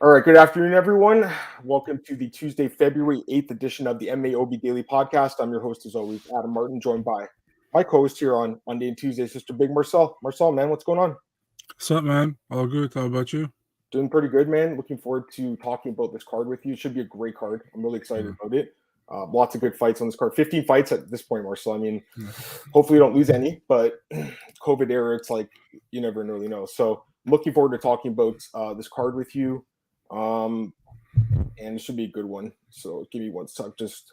All right, good afternoon, everyone. Welcome to the Tuesday, February 8th edition of the MMAOB Daily Podcast. I'm your host, as always, Adam Martin, joined by my co-host here on Monday and Tuesdays, Mr. Big Marcel. Marcel, man, what's going on? What's up, man? All good. How about you? Doing pretty good, man. Looking forward to talking about this card with you. It should be a great card. I'm really excited Yeah. about it. Lots of good fights on this card. 15 fights at this point, Marcel. I mean, Yeah. hopefully you don't lose any, but COVID era, it's like you never really know. So looking forward to talking about this card with you. And it should be a good one. So give me one sec. Just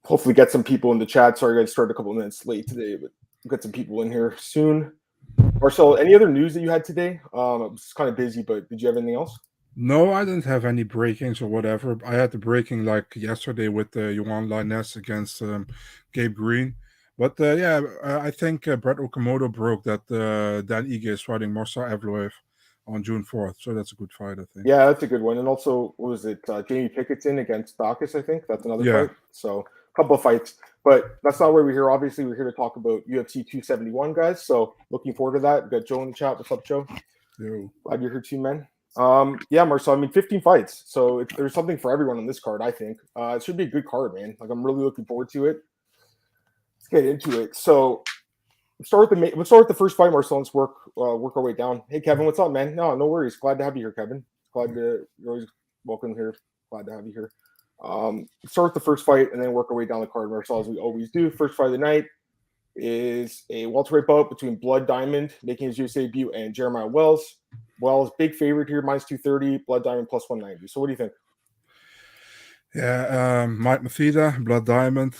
hopefully get some people in the chat. Sorry, I started a couple of minutes late today, but we'll get some people in here soon. Marcel, any other news that you had today? I was kind of busy, but did you have anything else? No, I didn't have any breakings or whatever. I had the breaking like yesterday with Yuan Lines against Gabe Green. But I think Brett Okamoto broke that Dan Ige is fighting Marcel Evloev on June 4th. So that's a good fight, I think. Yeah, that's a good one. And also, what was it? Jamie Pickett's against Dawkins, I think. That's another Yeah. fight. So a couple of fights. But that's not where we're here. Obviously, we're here to talk about UFC 271, guys. So looking forward to that. We've got Joe in the chat. What's up, Joe? Yo. Glad you're here too, man. Yeah, Marcel, I mean, 15 fights. So there's something for everyone on this card, I think. It should be a good card, man. Like, I'm really looking forward to it. Let's get into it. So let's start with the first fight, Marcel. Let's work our way down. Hey, Kevin, what's up, man? No worries. Glad to have you here, Kevin. You're always welcome here. Glad to have you here. Start with the first fight and then work our way down the card, Marcel, as we always do. First fight of the night is a welterweight bout between Blood Diamond, making his UFC debut, and Jeremiah Wells. Wells, big favorite here, minus 230, Blood Diamond plus 190. So what do you think? Yeah, Mike Mathida, Blood Diamond.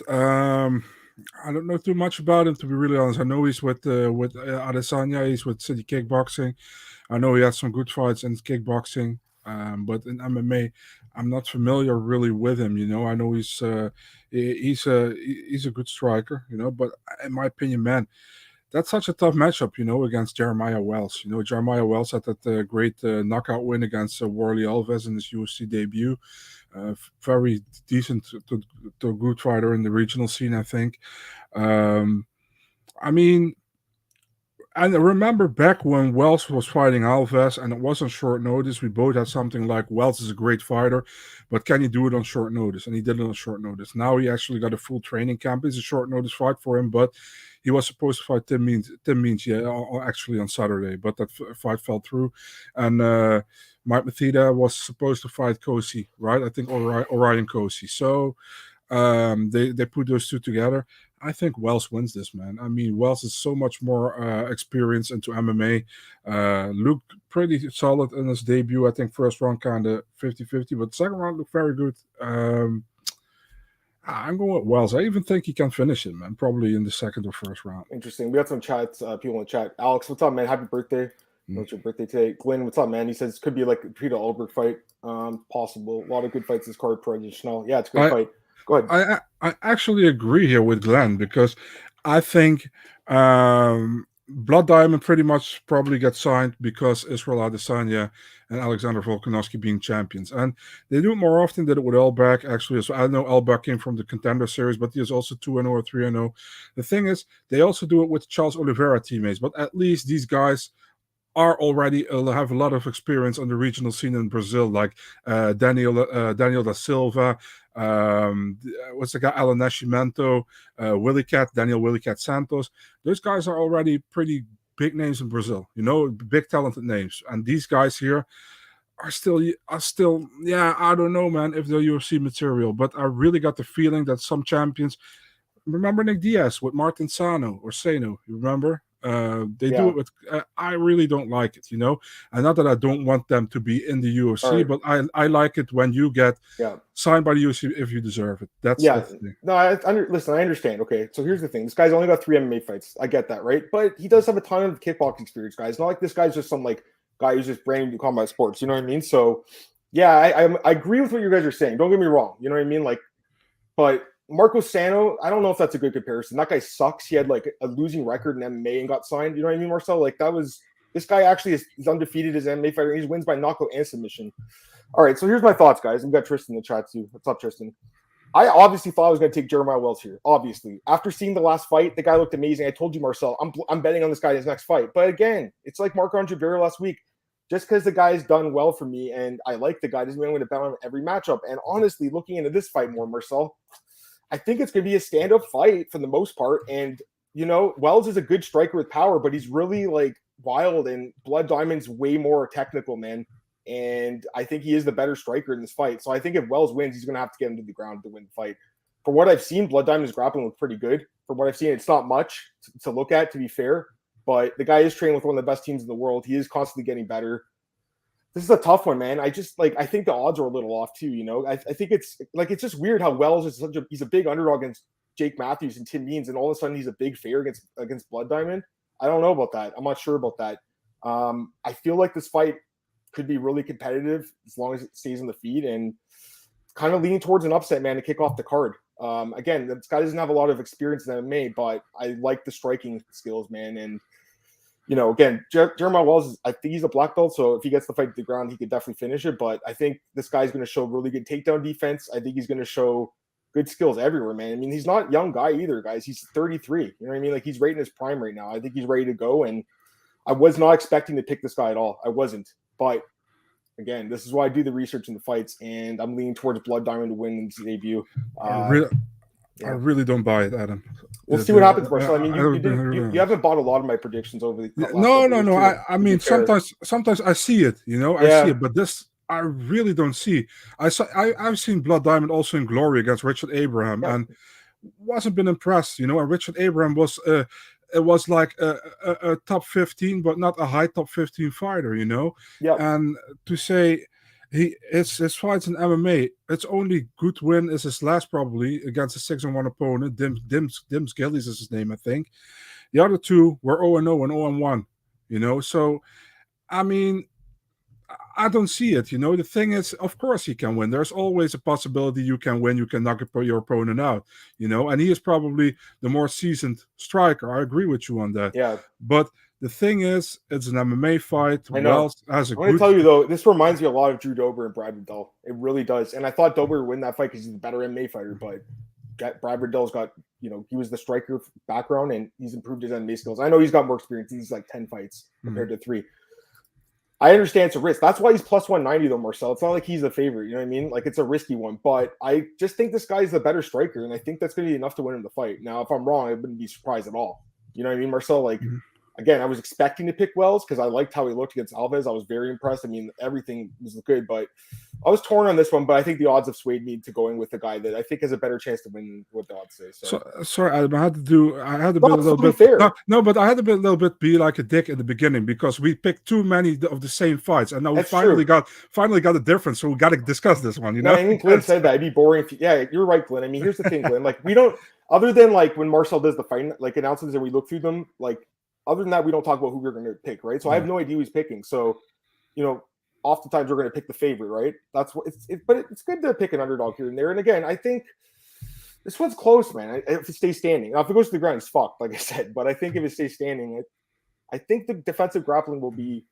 I don't know too much about him, to be really honest. I know he's with Adesanya. He's with City Kickboxing. I know he had some good fights in kickboxing, but in MMA, I'm not familiar really with him. I know he's a good striker. But in my opinion, man, that's such a tough matchup. Against Jeremiah Wells. Jeremiah Wells had that great knockout win against Warley Alves in his UFC debut. Very decent to good fighter in the regional scene, I think. I mean, and I remember back when Wells was fighting Alves, and it was on short notice. We both had something like, Wells is a great fighter, but can you do it on short notice? And he did it on short notice. Now he actually got a full training camp. It's a short notice fight for him, but he was supposed to fight Tim Means, actually on Saturday, but that fight fell through. And Mike Mathida was supposed to fight Kosi, right? I think Orion Kosi. So they put those two together. I think Wells wins this, man. I mean, Wells is so much more experienced into MMA. Looked pretty solid in his debut. I think first round kind of 50-50, but second round looked very good. I'm going with Wells. I even think he can finish it, man. Probably in the second or first round. Interesting. We got some chats, people in the chat. Alex, what's up, man? Happy birthday. What's your birthday today? Glenn, what's up, man? He says it could be like a Peter Alberg fight. Possible. A lot of good fights this card, traditional. Yeah, it's a great fight. Go ahead. I actually agree here with Glenn because I think Blood Diamond pretty much probably gets signed because Israel Adesanya and Alexander Volkanovski being champions. And they do it more often than it with Elbak, actually. So I know Elbak came from the Contender Series, but he is also 2-0 or 3-0. The thing is, they also do it with Charles Oliveira teammates, but at least these guys are already have a lot of experience on the regional scene in Brazil, like Daniel da Silva, what's the guy, Alan Nascimento, Daniel Willie Cat Santos. Those guys are already pretty big names in Brazil, big talented names. And these guys here are still, yeah, I don't know, man, if they're UFC material, but I really got the feeling that some champions, remember Nick Diaz with Martin Sano, you remember? They do it with. I really don't like it, and not that I don't want them to be in the UFC, but I like it when you get signed by the UFC if you deserve it. That's the thing. No, listen, I understand. Okay, so here's the thing: this guy's only got 3 MMA fights. I get that, right? But he does have a ton of kickboxing experience, guys. Not like this guy's just some guy who's just brand new to combat sports. You know what I mean? So, yeah, I agree with what you guys are saying. Don't get me wrong. You know what I mean? But Marco Sano, I don't know if that's a good comparison. That guy sucks. He had a losing record in MMA and got signed. You know what I mean, Marcel? This guy actually is undefeated as an MMA fighter. He wins by knockout and submission. All right, so here's my thoughts, guys. We've got Tristan in the chat too. What's up, Tristan? I obviously thought I was going to take Jeremiah Wells here. Obviously, after seeing the last fight, the guy looked amazing. I told you, Marcel, I'm betting on this guy in his next fight. But again, it's like Marc-Andre Barrera last week. just because the guy's done well for me and I like the guy doesn't mean I'm going to bet on him every matchup. And honestly, looking into this fight more, Marcel, I think it's going to be a stand-up fight for the most part. And, Wells is a good striker with power, but he's really like wild, and Blood Diamond's way more technical, man. And I think he is the better striker in this fight. So I think if Wells wins, he's going to have to get him to the ground to win the fight. For what I've seen, Blood Diamond's grappling looks pretty good. For what I've seen, it's not much to look at, to be fair. But the guy is training with one of the best teams in the world. He is constantly getting better. This is a tough one, man. I think the odds are a little off too. I think it's just weird how Wells is he's a big underdog against Jake Matthews and Tim Means, and all of a sudden he's a big favorite against Blood Diamond. I don't know about that. I'm not sure about that. I feel like this fight could be really competitive as long as it stays in the feed, and kind of leaning towards an upset, man, to kick off the card. Again, this guy doesn't have a lot of experience in MMA, but I like the striking skills, man. And again, Jeremiah Wells, I think he's a black belt, so if he gets the fight to the ground, he could definitely finish it. But I think this guy's going to show really good takedown defense. I think he's going to show good skills everywhere, man. I mean, he's not a young guy either, guys. He's 33. You know what I mean? Like, he's right in his prime right now. I think he's ready to go, and I was not expecting to pick this guy at all. I wasn't. But again, this is why I do the research in the fights, and I'm leaning towards Blood Diamond to win his debut. I really don't buy it, Adam. We'll see what happens, Marcel. I mean, you haven't bought a lot of my predictions over the No. I mean, sometimes I see it, I see it, but this I really don't see. I've seen Blood Diamond also in Glory against Richard Abraham, and wasn't been impressed, And Richard Abraham was it was like a top 15, but not a high top 15 fighter, Yeah. And to say his fights in MMA, its only good win is his last, probably against a 6-1 opponent. Dims Gillies is his name, I think. The other two were 0-0 and 0-1, So, I mean, I don't see it. The thing is, of course he can win. There's always a possibility you can win. You can knock your opponent out, and he is probably the more seasoned striker. I agree with you on that. Yeah. But the thing is, it's an MMA fight. I know. I'm going to tell you, though, this reminds me a lot of Drew Dober and Brad Riddell. It really does. And I thought Dober would win that fight because he's a better MMA fighter. But Brad Riddell's got, he was the striker background, and he's improved his MMA skills. I know he's got more experience. He's like 10 fights compared to 3. I understand it's a risk. That's why he's plus 190, though, Marcel. It's not like he's a favorite. You know what I mean? Like, it's a risky one. But I just think this guy's the better striker, and I think that's going to be enough to win him the fight. Now, if I'm wrong, I wouldn't be surprised at all. You know what I mean, Marcel? Like, again, I was expecting to pick Wells because I liked how he looked against Alves. I was very impressed. I mean, everything was good, but I was torn on this one. But I think the odds have swayed me to going with the guy that I think has a better chance to win what the odds say. So sorry, Adam, I had to be a little bit fair. No, but I had to be a little bit be like a dick at the beginning because we picked too many of the same fights, and now we finally got a difference. So we got to discuss this one. No, I mean, Glenn said that it'd be boring. Yeah, you're right, Glenn. I mean, here's the thing, Glenn. Like, we don't, other than like when Marcel does the fight like announcements and we look through them, like. Other than that, we don't talk about who we're going to pick, right? So I have no idea who he's picking. So, oftentimes we're going to pick the favorite, right? That's what but it's good to pick an underdog here and there. And again, I think this one's close, man. If it stays standing, now if it goes to the ground, it's fucked, like I said. But I think if it stays standing, I think the defensive grappling will be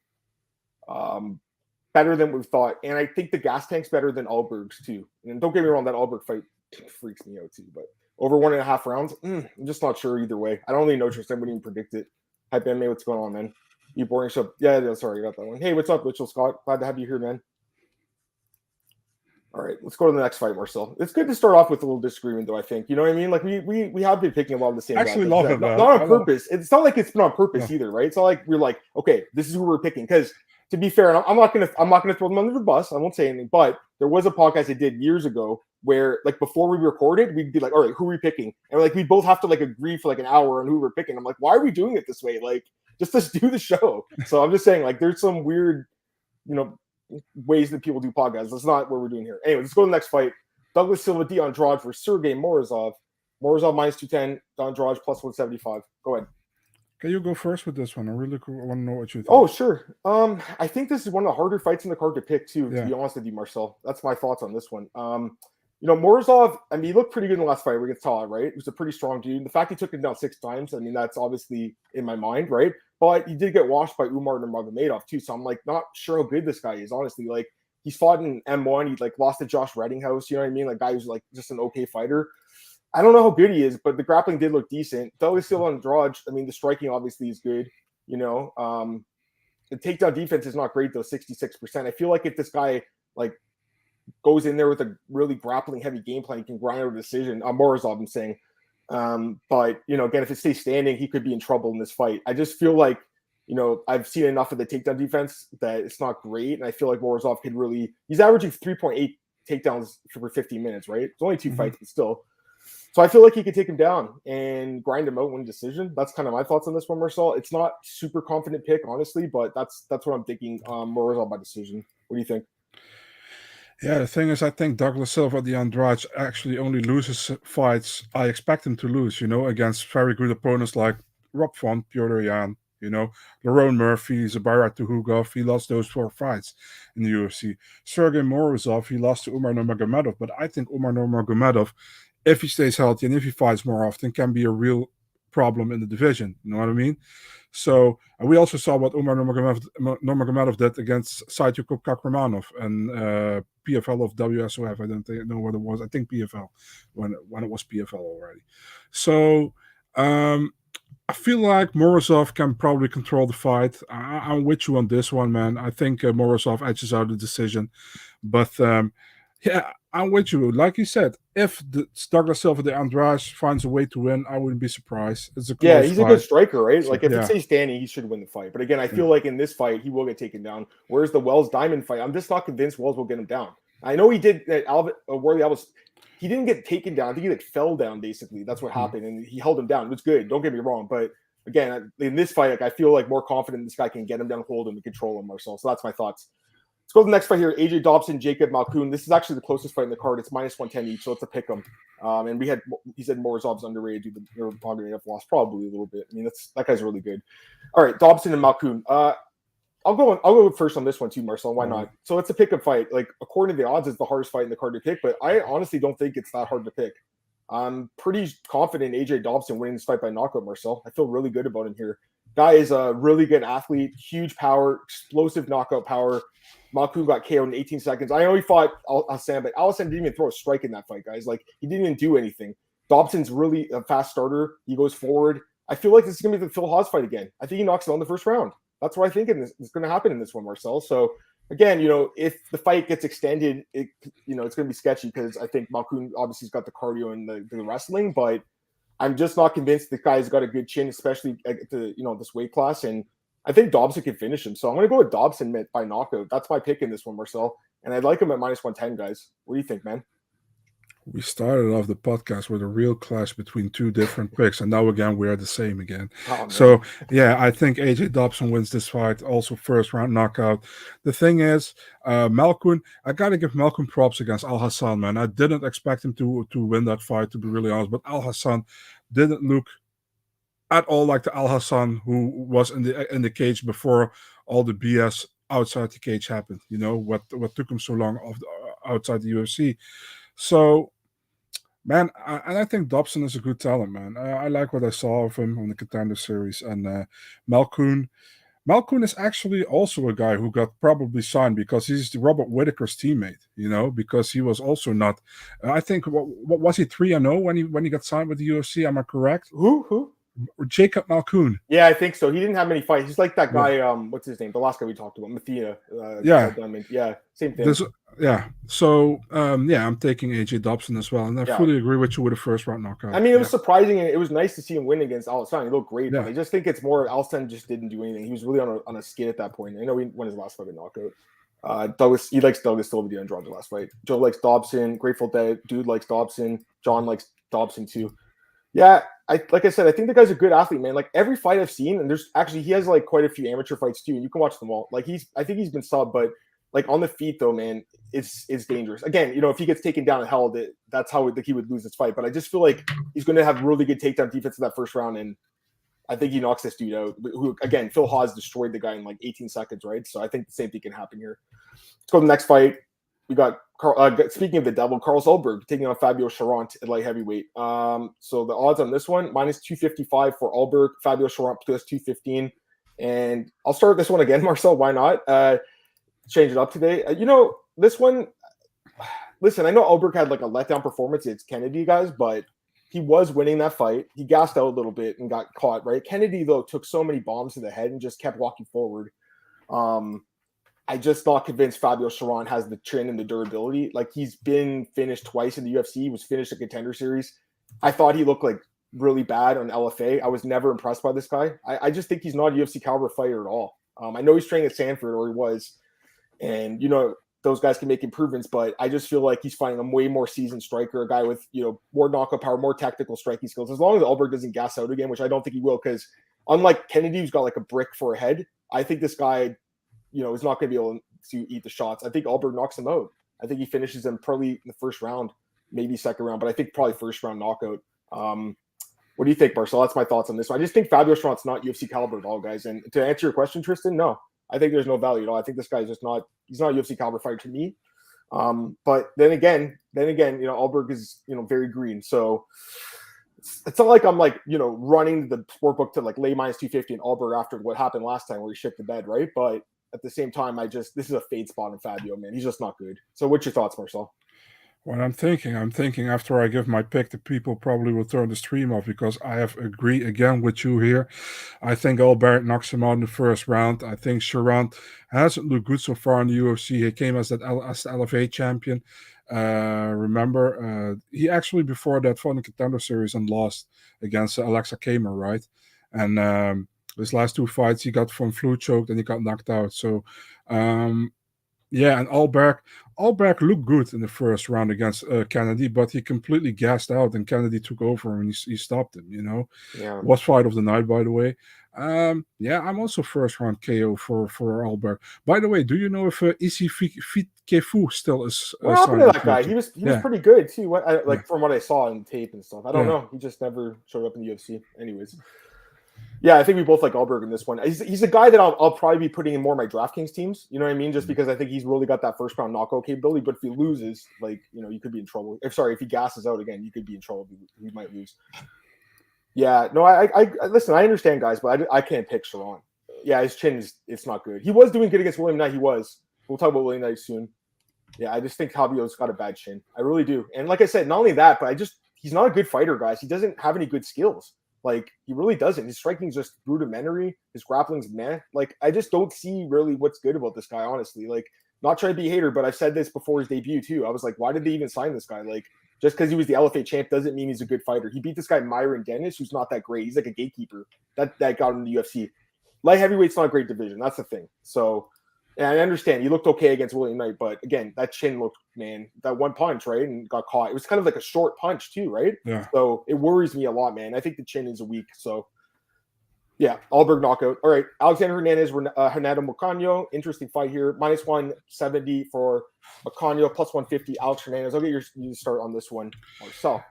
better than we thought, and I think the gas tank's better than Alberg's too. And don't get me wrong, that Alberg fight freaks me out too. But over 1.5 rounds, I'm just not sure either way. I don't really know, Tristan. I wouldn't even predict it. Hype MMA, what's going on, man? You boring show? Yeah, sorry, I got that one. Hey, what's up, Mitchell Scott? Glad to have you here, man. All right, let's go to the next fight, Marcel. It's good to start off with a little disagreement, though, I think. You know what I mean? Like, we have been picking a lot of the same guys. I actually love it, man. Not on purpose. It's not like it's been on purpose either, right? It's not like we're like, okay, this is who we're picking. Because, to be fair, and I'm not gonna throw them under the bus. I won't say anything. But there was a podcast I did years ago where, like, before we recorded, we'd be like, all right, who are we picking? And, like, we both have to, like, agree for, like, an hour on who we're picking. I'm like, why are we doing it this way? Like, just let's do the show. So I'm just saying, like, there's some weird, ways that people do podcasts. That's not what we're doing here. Anyway, let's go to the next fight. Douglas Silva, D'Andrade for Sergey Morozov. Morozov minus 210, D'Andrade plus 175. Go ahead. Can you go first with this one? I really want to know what you think. Oh, sure. I think this is one of the harder fights in the card to pick, too, to be honest with you, Marcel. That's my thoughts on this one. Morozov, I mean, he looked pretty good in the last fight against Tala, right? He was a pretty strong dude. The fact he took him down 6 times, I mean, that's obviously in my mind, right? But he did get washed by Umar Nurmagomedov, too. So I'm, like, not sure how good this guy is, honestly. Like, he's fought in M1. He, like, lost to Josh Reddinghouse, you know what I mean? Like, guy who's, like, just an okay fighter. I don't know how good he is, but the grappling did look decent. Douglas Silva and Andrade, I mean, the striking obviously is good, the takedown defense is not great though, 66%. I feel like if this guy like goes in there with a really grappling heavy game plan, he can grind out a decision. Morozov, I'm saying. But again, if it stays standing, he could be in trouble in this fight. I just feel like, I've seen enough of the takedown defense that it's not great. And I feel like Morozov could he's averaging 3.8 takedowns for 15 minutes, right? It's only 2 fights, but still. So I feel like he could take him down and grind him out, win decision. That's kind of my thoughts on this one, Marcel. It's not super confident pick, honestly, but that's what I'm thinking. Morozov by decision. What do you think? Yeah, the thing is, I think Douglas Silva, the Andrade, actually only loses fights I expect him to lose, against very good opponents like Rob Font, Piotr Jan, Lerone Murphy, Zabira Tuhugov. He lost those 4 fights in the UFC. Sergey Morozov, he lost to Umar Nurmagomedov, but I think Umar Nurmagomedov, if he stays healthy and if he fights more often, can be a real problem in the division. You know what I mean? So, and we also saw what Umar Nurmagomedov did against Saito Kakramanov and PFL of WSOF. I don't know what it was. I think PFL when it was PFL already. So, I feel like Morozov can probably control the fight. I'm with you on this one, man. I think Morozov edges out the decision. But, yeah, I'm with you. Like you said, if Douglas Silva, the Andrade, finds a way to win, I wouldn't be surprised. It's a close he's fight. a good striker, right? Like if it stays standing, he should win the fight. But again, I feel like in this fight, he will get taken down. Whereas the Wells Diamond fight, I'm just not convinced Wells will get him down. I know he did Worley Alves. He didn't get taken down. I think he fell down basically. That's what happened, and he held him down. It was good. Don't get me wrong, but again, in this fight, I feel like more confident this guy can get him down, hold him, and control him, Marcel. So that's my thoughts. Let's go to the next fight here. AJ Dobson, Jacob Macoon. This is actually the closest fight in the card. It's -110 each, so it's a pick 'em. And he said Morozov's underrated. Nurmagomedov lost probably a little bit. I mean, that guy's really good. All right, Dobson and Macoon. I'll go first on this one too, Marcel. Why not? So it's a pick 'em fight. Like according to the odds, it's the hardest fight in the card to pick, but I honestly don't think it's that hard to pick. I'm pretty confident AJ Dobson winning this fight by knockout, Marcel. I feel really good about him here. Guy is a really good athlete, huge power, explosive knockout power. Macoon got KO'd in 18 seconds. I know he fought Alessan, but Alessan didn't even throw a strike in that fight, guys. Like, he didn't even do anything. Dobson's really a fast starter. He goes forward. I feel like this is going to be the Phil Haas fight again. I think he knocks it on the first round. That's what I think is going to happen in this one, Marcel. So, again, if the fight gets extended, it's going to be sketchy because I think Macoon obviously has got the cardio and the wrestling, but I'm just not convinced the guy's got a good chin, especially at this weight class. And I think Dobson can finish him. So I'm going to go with Dobson by knockout. That's my pick in this one, Marcel. And I'd like him at -110, guys. What do you think, man? We started off the podcast with a real clash between 2 different picks, and now again we are the same again. So yeah, I think AJ Dobson wins this fight, also first round knockout. The thing is, Macoon, I gotta give Macoon props against Al Hassan, man. I didn't expect him to win that fight, to be really honest, but Al Hassan didn't look at all like the Al Hassan who was in the cage before all the BS outside the cage happened. What took him so long outside the UFC. So, man, I think Dobson is a good talent, man. I like what I saw of him on the Contender Series. And Macoon is actually also a guy who got probably signed because he's Robert Whittaker's teammate, because he was also not. I think, what was he, 3-0 when he got signed with the UFC? Am I correct? Who? Jacob Macoon. Yeah, I think so. He didn't have many fights. He's like that guy, what's his name? The last guy we talked about, Mathia. Yeah, same thing. So, I'm taking AJ Dobson as well. And I fully agree with you with a first round knockout. I mean, it was surprising and it was nice to see him win against Alessan. He looked great, but I just think it's more Alessan just didn't do anything. He was really on a skid at that point. I know he won his last fight with knockout. He likes Douglas Silva, the Andrade last fight. Joe likes Dobson. Grateful Dead dude likes Dobson. John likes Dobson too. Yeah, like I said, I think the guy's a good athlete, man. Like every fight I've seen, and he has like quite a few amateur fights too, and you can watch them all. Like I think he's been subbed, but like on the feet though, man, it's dangerous. Again, if he gets taken down and held, that's how he would lose this fight. But I just feel like he's going to have really good takedown defense in that first round, and I think he knocks this dude out. Who again, Phil Haas destroyed the guy in like 18 seconds, right? So I think the same thing can happen here. Let's go to the next fight. We got speaking of the devil, Carl Zelberg taking on Fabio Charant at light heavyweight. So the odds on this one, -255 for Alberg, Fabio Charant +215. And I'll start this one again, Marcel. Why not? Change it up today. This one, listen, I know Alberg had like a letdown performance against Kennedy, guys, but he was winning that fight. He gassed out a little bit and got caught, right? Kennedy, though, took so many bombs to the head and just kept walking forward. I just not convinced Fabio Charant has the chin and the durability. Like, he's been finished twice in the UFC. He was finished a Contender Series. I thought he looked like really bad on LFA. I was never impressed by this guy. I just think he's not a UFC caliber fighter at all. I know he's training at Sanford, or he was, and those guys can make improvements, but I just feel like he's fighting a way more seasoned striker, a guy with more knockout power, more tactical striking skills. As long as Zelberg doesn't gas out again, which I don't think he will, because unlike Kennedy, who's got like a brick for a head, I think this guy, is not going to be able to eat the shots. I think Zelberg knocks him out. I think he finishes him probably in the first round, maybe second round, but I think probably first round knockout. What do you think, Marcel? That's my thoughts on this one. I just think Fabio Charant's not UFC caliber at all, guys. And to answer your question, Tristan, no. I think there's no value at all. I think this guy's just not – he's not a UFC caliber fighter to me. But then again, Zelberg is, very green. So it's not like I'm running the sport book to lay minus 250 and Zelberg after what happened last time where he shit the bed, right? But at the same time, this is a fade spot in Fabio, man. He's just not good. So what's your thoughts, Marcel? What I'm thinking after I give my pick, the people probably will turn the stream off because I have agreed again with you here. I think Zelberg knocks him out in the first round. I think Charant hasn't looked good so far in the UFC. He came as the LFA champion. Remember, he actually before that fought in the Contender Series and lost against Alexa Kamer, right? And his last two fights, he got from flu choked and he got knocked out. So, yeah, and Zelberg looked good in the first round against Kennedy, but he completely gassed out, and Kennedy took over and he stopped him. Yeah. Was fight of the night, by the way. Yeah, I'm also first round KO for Zelberg. By the way, do you know if Issy Kefu still is? What happened to that guy? He was pretty good too. From what I saw in tape and stuff. I don't know. He just never showed up in the UFC. Anyways. Yeah, I think we both like Zelberg in this one. He's a guy that I'll probably be putting in more of my DraftKings teams. You know what I mean? Just because I think he's really got that first round knockout capability. But if he loses, you could be in trouble. If he gasses out again, you could be in trouble. He might lose. Yeah, no, I listen. I understand, guys, but I can't pick Charant. Yeah, his chin it's not good. He was doing good against William Knight. He was. We'll talk about William Knight soon. Yeah, I just think Fabio's got a bad chin. I really do. And like I said, not only that, but he's not a good fighter, guys. He doesn't have any good skills. He really doesn't. His striking's just rudimentary. His grappling's meh. I just don't see really what's good about this guy, honestly. Not trying to be a hater, but I've said this before his debut, too. I was like, why did they even sign this guy? Just because he was the LFA champ doesn't mean he's a good fighter. He beat this guy, Myron Dennis, who's not that great. He's like a gatekeeper. That got him in the UFC. Light heavyweight's not a great division. That's the thing. So, and I understand. He looked okay against William Knight, but again, that chin looked, man, that one punch, right? And got caught. It was kind of like a short punch too, right? Yeah. So it worries me a lot, man. I think the chin is weak. So yeah, Zelberg knockout. All right, Alexander Hernandez, Hernando Mukano. Interesting fight here. Minus 170 for Mukano, plus 150 Alex Hernandez. I'll get you start on this one, Marcel.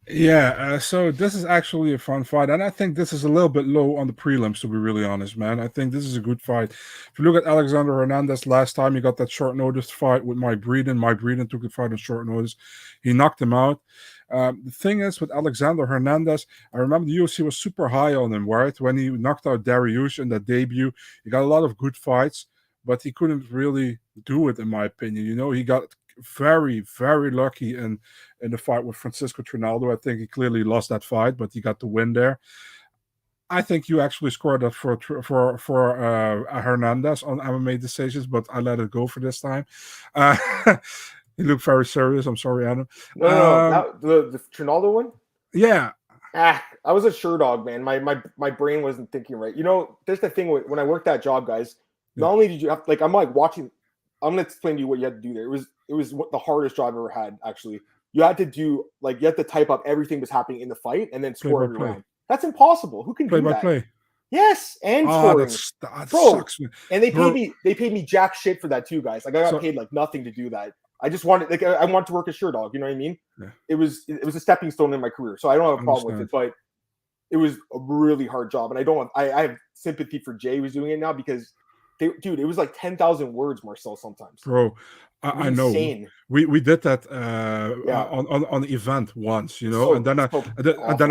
Yeah, so this is actually a fun fight, and I think this is a little bit low on the prelims, to be really honest, man. I think this is a good fight. If you look at Alexander Hernandez, last time he got that short notice fight with Mike Breeden. Mike Breeden took the fight on short notice. He knocked him out. The thing is, with Alexander Hernandez, I remember the UFC was super high on him, right? When he knocked out Dariush in that debut, he got a lot of good fights, but he couldn't really do it, in my opinion. He got very, very lucky in the fight with Francisco Trinaldo. I think he clearly lost that fight, but he got the win there. I think you actually scored that for Hernandez on MMA decisions, but I let it go for this time. He looked very serious. I'm sorry, Adam. No, the Trinaldo one? Yeah. I was a sure dog, man. My brain wasn't thinking right. There's the thing when I worked that job, guys. Not only did you have I'm watching. I'm gonna explain to you what you had to do there. It was the hardest job I've ever had. Actually, you had to do you had to type up everything that's happening in the fight and then score every round. That's impossible. Who can do that? Play. Yes, and scoring. That sucks, man. And they paid me jack shit for that too, guys. I got paid nothing to do that. I just wanted I wanted to work as sure dog. You know what I mean? Yeah. It was a stepping stone in my career, so I don't have a problem with it. But it was a really hard job, and I have sympathy for Jay who's doing it now because. Dude, it was 10,000 words, Marcel, sometimes. Bro, I know. We did that on the event once, and then I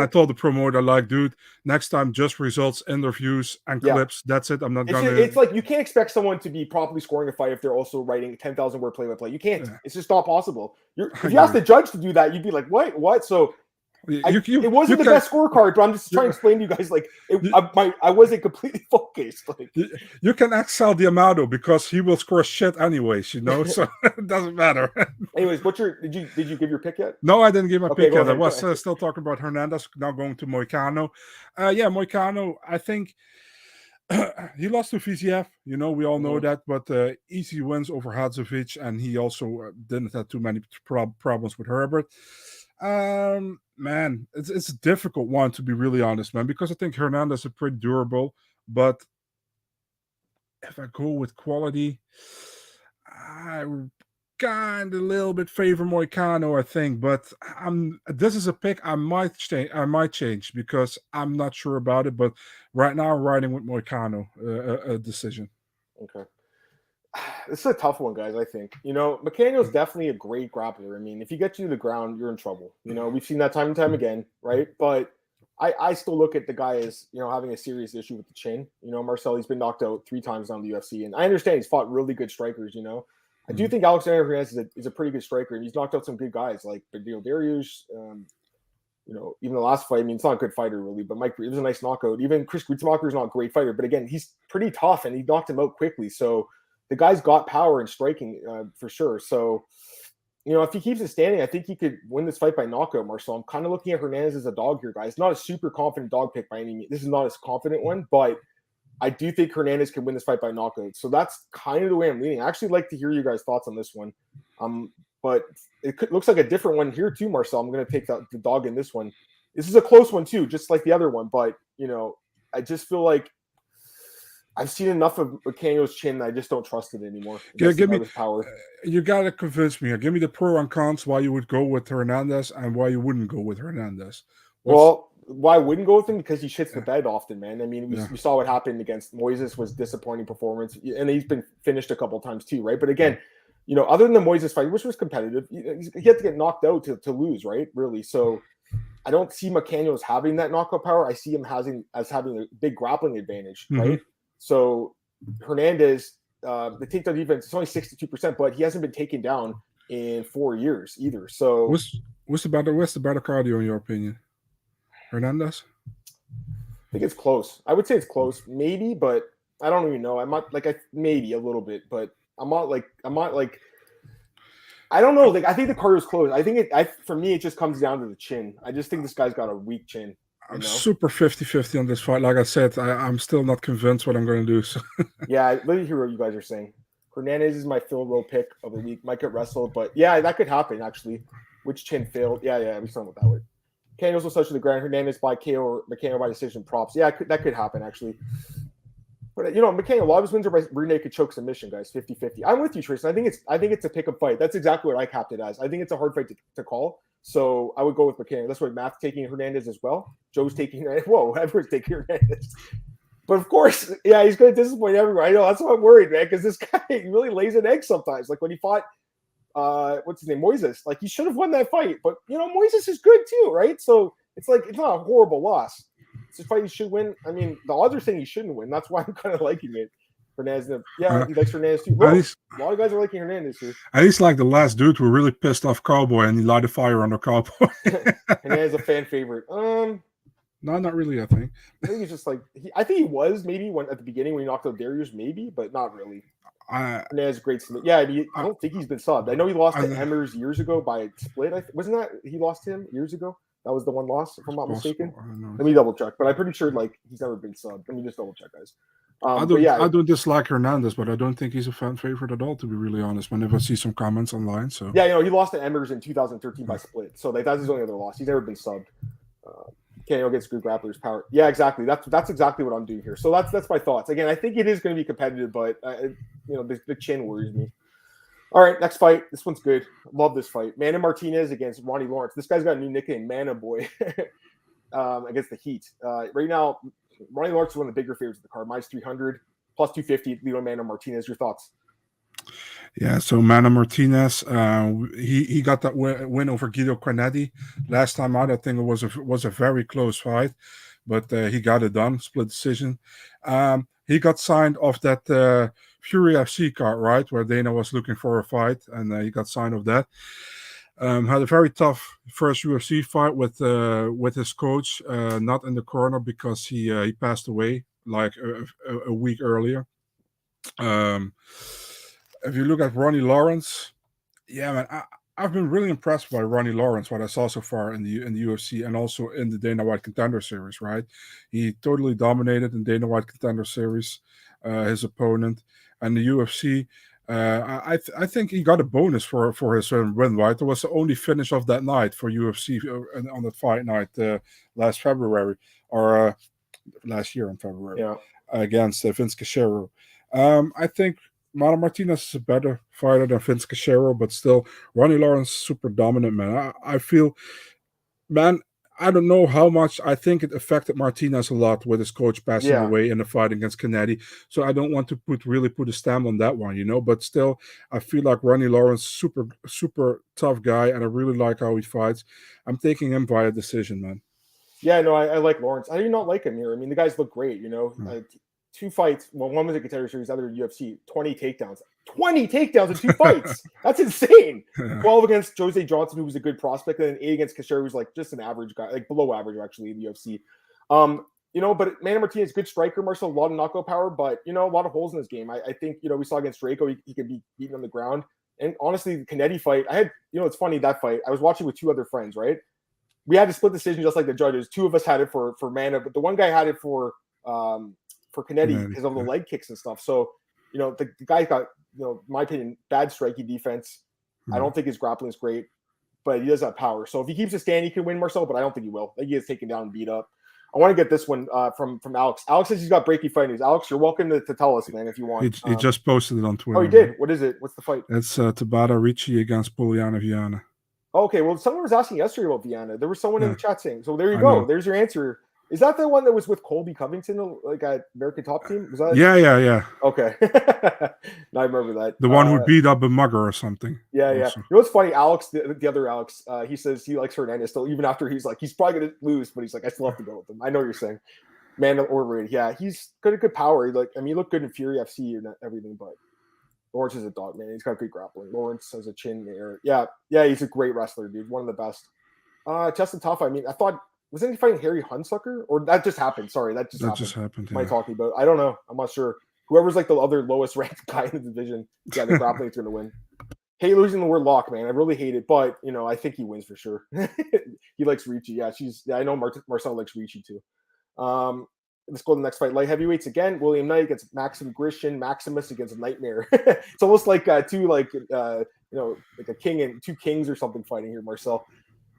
told the promoter, dude, next time just results, interviews, and clips. That's it. I'm not gonna. It's you can't expect someone to be properly scoring a fight if they're also writing 10,000 word play-by-play. You can't. Yeah. It's just not possible. If you ask the judge to do that, you'd be like, what? So It wasn't the best scorecard, but I'm just trying to explain to you guys, like, I wasn't completely focused. Like, you can excel the Amado because he will score shit anyways, so it doesn't matter. Anyways, did you give your pick yet? No, I didn't give my pick yet. Ahead, I was still talking about Hernandez, now going to Mukano. Mukano, I think he lost to VCF, we all know that, but easy wins over Hadzovic, and he also didn't have too many problems with Herbert. Man, it's a difficult one, to be really honest, man, because I think Hernandez is pretty durable, but if I go with quality, I kind of a little bit favor Moicano, I think, but this is a pick I might change because I'm not sure about it, but right now I'm riding with Moicano, a decision. Okay. This is a tough one, guys, I think. McCann's definitely a great grappler. I mean, if you get you to the ground, you're in trouble. We've seen that time and time again, right? But I still look at the guy as, having a serious issue with the chin. Marcel, he's been knocked out 3 times on the UFC, and I understand he's fought really good strikers, I do think Alexander Hernandez is a pretty good striker, and he's knocked out some good guys like Darius, even the last fight. I mean, it's not a good fighter really, but Mike, it was a nice knockout. Even Chris Gutzmacher is not a great fighter, but again, he's pretty tough, and he knocked him out quickly. So the guy's got power and striking for sure. So, if he keeps it standing, I think he could win this fight by knockout, Marcel. I'm kind of looking at Hernandez as a dog here, guys. Not a super confident dog pick by any means. This is not a confident one, but I do think Hernandez can win this fight by knockout. So that's kind of the way I'm leaning. I actually like to hear you guys' thoughts on this one. But it looks like a different one here too, Marcel. I'm going to take the dog in this one. This is a close one too, just like the other one. But, I just feel like I've seen enough of McCann's chin that I just don't trust it anymore. Give me power. You got to convince me. Give me the pro and cons why you would go with Hernandez and why you wouldn't go with Hernandez. Why I wouldn't go with him? Because he shits the bed often, man. I mean, we saw what happened against Moises was disappointing performance, and he's been finished a couple times too, right? But again, other than the Moises fight, which was competitive, he had to get knocked out to lose, right? Really. So I don't see McCann as having that knockout power. I see him having a big grappling advantage, right? So Hernandez, the takedown defense is only 62%, but he hasn't been taken down in 4 years either. So what's the better cardio in your opinion? Hernandez? I think it's close. I would say it's close, maybe, but I don't even know. I'm not maybe a little bit, but I'm not like I don't know. Like I think the cardio's close. I think for me it just comes down to the chin. I just think this guy's got a weak chin. I'm super 50-50 on this fight. Like I said, I'm still not convinced what I'm going to do. So. Yeah, let me hear what you guys are saying. Hernandez is my field row pick of the week. Might get wrestled, but yeah, that could happen actually. Which chin failed? Yeah, we started with that way. Kanye also touched to the ground. Hernandez by KO or McCann by decision. Props. Yeah, that could happen actually. But McCann, a lot of his wins are by rear naked choke submission, guys. 50-50. I'm with you, Tristan. I think it's a pick-up fight. That's exactly what I capped it as. I think it's a hard fight to call. So I would go with McCann. That's why Matt's taking Hernandez as well. Joe's taking everyone's taking Hernandez. But of course, yeah, he's going to disappoint everyone. I know. That's why I'm worried, man, because this guy really lays an egg sometimes. Like when he fought what's his name, Moises. Like he should have won that fight, but Moises is good too, right? So it's like it's not a horrible loss. It's a fight he should win. I mean, the odds are saying he shouldn't win. That's why I'm kind of liking it. Hernandez, he likes Hernandez too. Look, a lot of guys are liking Hernandez too. At least like the last dude who really pissed off Cowboy and he lighted a fire under Cowboy. Hernandez is a fan favorite. No, not really. I think he's just like I think he was maybe at the beginning when he knocked out Darius, maybe, but not really. Hernandez great. Yeah, I don't think he's been subbed. I know he lost to Emmers years ago by split. Wasn't that he lost to him years ago? That was the one loss, if I'm not mistaken. Let me double check, but I'm pretty sure he's never been subbed. Let me just double check, guys. I don't dislike Hernandez, but I don't think he's a fan favorite at all, to be really honest. Whenever I see some comments online, so yeah, he lost to Emmers in 2013 by split, so that's his only other loss. He's never been subbed. KO gets good grapplers power. Yeah, exactly. That's exactly what I'm doing here. So that's my thoughts. Again, I think it is going to be competitive, but the chin worries me. All right, next fight. This one's good. Love this fight. Mana Martinez against Ronnie Lawrence. This guy's got a new nickname, Mana Boy, against the Heat. Right now, Ronnie Lawrence is one of the bigger favorites of the card. Minus 300, plus 250. Lead on Mana Martinez. Your thoughts? Yeah, so Mana Martinez, he got that win over Guido Cornetti last time out. I think it was a very close fight, but he got it done, split decision. He got signed off that Fury FC card, right, where Dana was looking for a fight, and he got signed off that. Had a very tough first UFC fight with his coach, not in the corner because he passed away like a week earlier. Um, if you look at Ronnie Lawrence, yeah, man, I've been really impressed by Ronnie Lawrence, what I saw so far in the UFC and also in the Dana White Contender Series. Right, he totally dominated in Dana White Contender Series, his opponent, and the UFC. I think he got a bonus for his win. Right, it was the only finish of that night for UFC on that fight night last February or last year in February Yeah. against Vince Cachero. I think Mana Martinez is a better fighter than Vince Cachero, but still, Ronnie Lawrence super dominant, man. I feel, man, I don't know how much. I think it affected Martinez a lot with his coach passing Yeah. away in the fight against Kennedy. So I don't want to really put a stamp on that one, But still, I feel like Ronnie Lawrence super tough guy, and I really like how he fights. I'm taking him via decision, man. Yeah, no, I like Lawrence. I do not like him here. I mean, the guys look great, two fights. Well, one was a contender series, other UFC. 20 takedowns. 20 takedowns in two fights. That's insane. 12 against Jose Johnson, who was a good prospect, and then 8 against Cachero, who's like just an average guy, like below average actually in the UFC. But Manny Martinez, good striker, Marcel, a lot of knockout power, but a lot of holes in his game. I think we saw against Draco, he could be beaten on the ground. And honestly, the Kennedy fight, I had, it's funny, that fight, I was watching with 2 other friends, right? We had to split decision just like the judges. 2 of us had it for Mana, but the one guy had it for Kennedy because of the leg kicks and stuff. So, the guy's got, in my opinion, bad striking defense. I don't think his grappling is great, but he does have power. So if he keeps a stand, he can win Marcel, but I don't think he will. I think he gets taken down and beat up. I want to get this one from Alex. Alex says he's got breaking fight news. Alex, you're welcome to tell us, man, if you want. He just posted it on Twitter. Oh, he did? What is it? What's the fight? It's Tabata Ricci against Poliana Viana. Okay, well, someone was asking yesterday about Viana. There was someone in the chat saying, so there you go. There's your answer. Is that the one that was with Colby Covington, like at American Top Team? Was that? Yeah. Okay. Now I remember that. The one who beat up a mugger or something. Yeah. You know what's funny? Alex, the other Alex, he says he likes Hernandez still, even after he's probably going to lose, but he's like, I still have to go with him. I know what you're saying. Man, overrated. Yeah, he's got good power. He looked good in Fury FC and everything, but Lawrence is a dog, man. He's got good grappling. Lawrence has a chin there. Yeah, he's a great wrestler, dude. One of the best. Justin Tough, I thought, wasn't he fighting Harry Hunsucker? Or that just happened? Sorry, that just happened. Am I talking about? I don't know. I'm not sure. Whoever's like the other lowest ranked guy in the division, the grappling is going to win. Hate losing the word lock, man. I really hate it, but I think he wins for sure. He likes Ricci. Yeah, I know Marcel likes Ricci too. Let's go to the next fight. Light heavyweights again. William Knight against Maxim Grishin. Maximus against Nightmare. It's almost like two like a king and 2 kings or something fighting here, Marcel.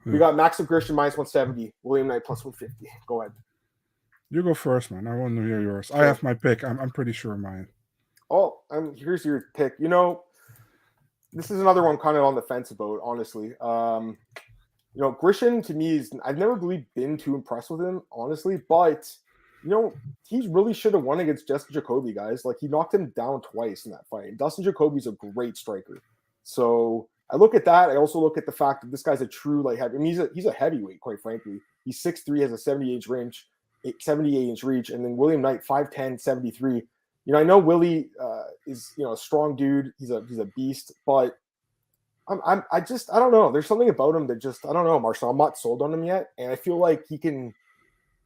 We got Maxim Grishin minus 170. William Knight plus 150. Go ahead. You go first, man. I want to hear yours. I have my pick. I'm pretty sure mine. Oh, here's your pick. This is another one kind of on the fence about, honestly. Grishin to me I've never really been too impressed with him, honestly, but he really should have won against Dustin Jacoby, guys. Like, he knocked him down twice in that fight. And Dustin Jacoby's a great striker. So I look at that. I also look at the fact that this guy's a true he's a heavyweight, quite frankly. He's 6'3", has a 78-inch reach, and then William Knight 5'10", 73. I know Willie is a strong dude. He's a beast, but I don't know. There's something about him that I don't know, Marcel. I'm not sold on him yet, and I feel like he can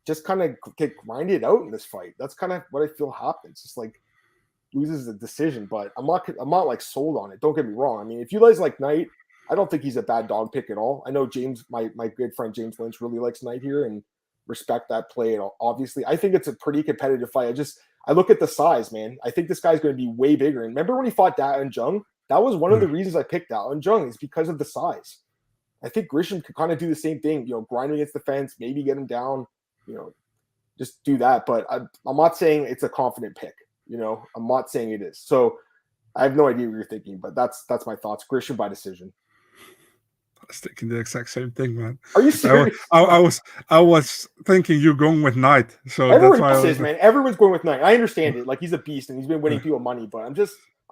just kind of get grinded out in this fight. That's kind of what I feel happens. It's like loses the decision, but I'm not like sold on it. Don't get me wrong. If you guys like Knight, I don't think he's a bad dog pick at all. I know James, my good friend James Lynch, really likes Knight here and respect that play. Obviously, I think it's a pretty competitive fight. I look at the size, man. I think this guy's going to be way bigger. And remember when he fought Da and Jung? That was one of the reasons I picked Da and Jung, is because of the size. I think Grishin could kind of do the same thing, grind against the fence, maybe get him down, just do that. But I'm not saying it's a confident pick. I'm not saying it is. So I have no idea what you're thinking, but that's my thoughts. Grishin by decision. I was thinking the exact same thing, man. Are you serious? I was thinking you're going with Knight. So everyone that's why man. Everyone's going with Knight. I understand it. Like, he's a beast and he's been winning people money, but I'm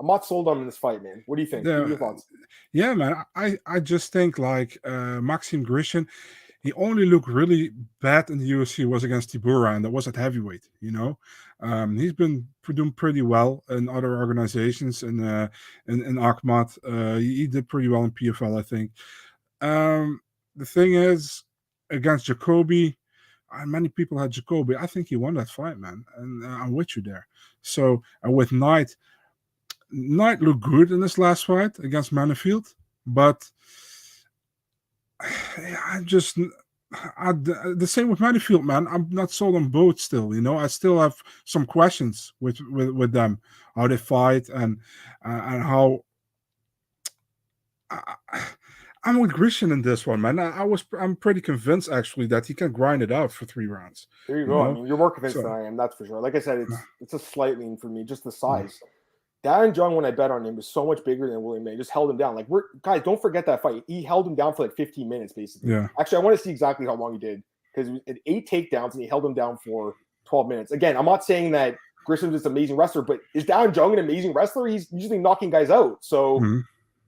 not sold on him in this fight, man. What do you think? What are your thoughts? Yeah, man. I just think like Maxim Grishin, he only looked really bad in the UFC was against Tibura, and that was at heavyweight. He's been doing pretty well in other organizations, in Akhmat. He did pretty well in PFL, I think. The thing is, against Jacoby, many people had Jacoby. I think he won that fight, man, and I'm with you there. So with Knight looked good in this last fight against Manifield, but the same with Manifield, man. I'm not sold on both still. I still have some questions with them, how they fight and how. I'm with Grisham in this one, man. I'm pretty convinced actually that he can grind it out for 3 rounds. There you go. I mean, you're more convinced than I am, that's for sure. Like I said, it's a slight lean for me, just the size. Darren Jung, when I bet on him, was so much bigger than William May. Just held him down. Like, guys, don't forget that fight. He held him down for like 15 minutes, basically. Yeah. Actually, I want to see exactly how long he did, because it had 8 takedowns and he held him down for 12 minutes. Again, I'm not saying that Grisham's this amazing wrestler, but is Darren Jung an amazing wrestler? He's usually knocking guys out. So,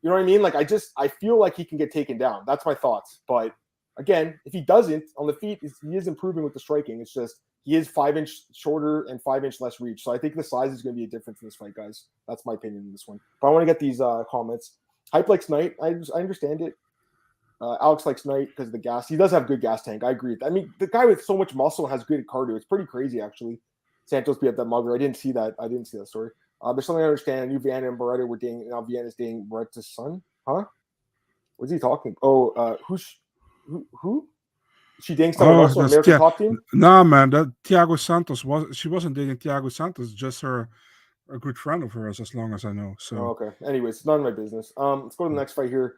you know what I mean? Like, I feel like he can get taken down. That's my thoughts. But again, if he doesn't on the feet, he is improving with the striking. It's just he is 5-inch shorter and 5-inch less reach. So I think the size is going to be a difference in this fight, guys. That's my opinion in this one. But I want to get these comments. Hype likes Knight. I understand it. Alex likes Knight because of the gas. He does have good gas tank. I agree. I mean, the guy with so much muscle has good cardio. It's pretty crazy, actually. Santos beat up that mugger. I didn't see that story. There's something I understand. I knew Vienna and Beretta were dating. Now Vienna's dating Beretta's son. Huh? What's he talking? Oh, who? She dating someone else on American top team? Nah, man. That Thiago Santos wasn't dating Thiago Santos. Just a good friend of hers, as long as I know. So okay. Anyways, it's none of my business. Let's go to the next fight here.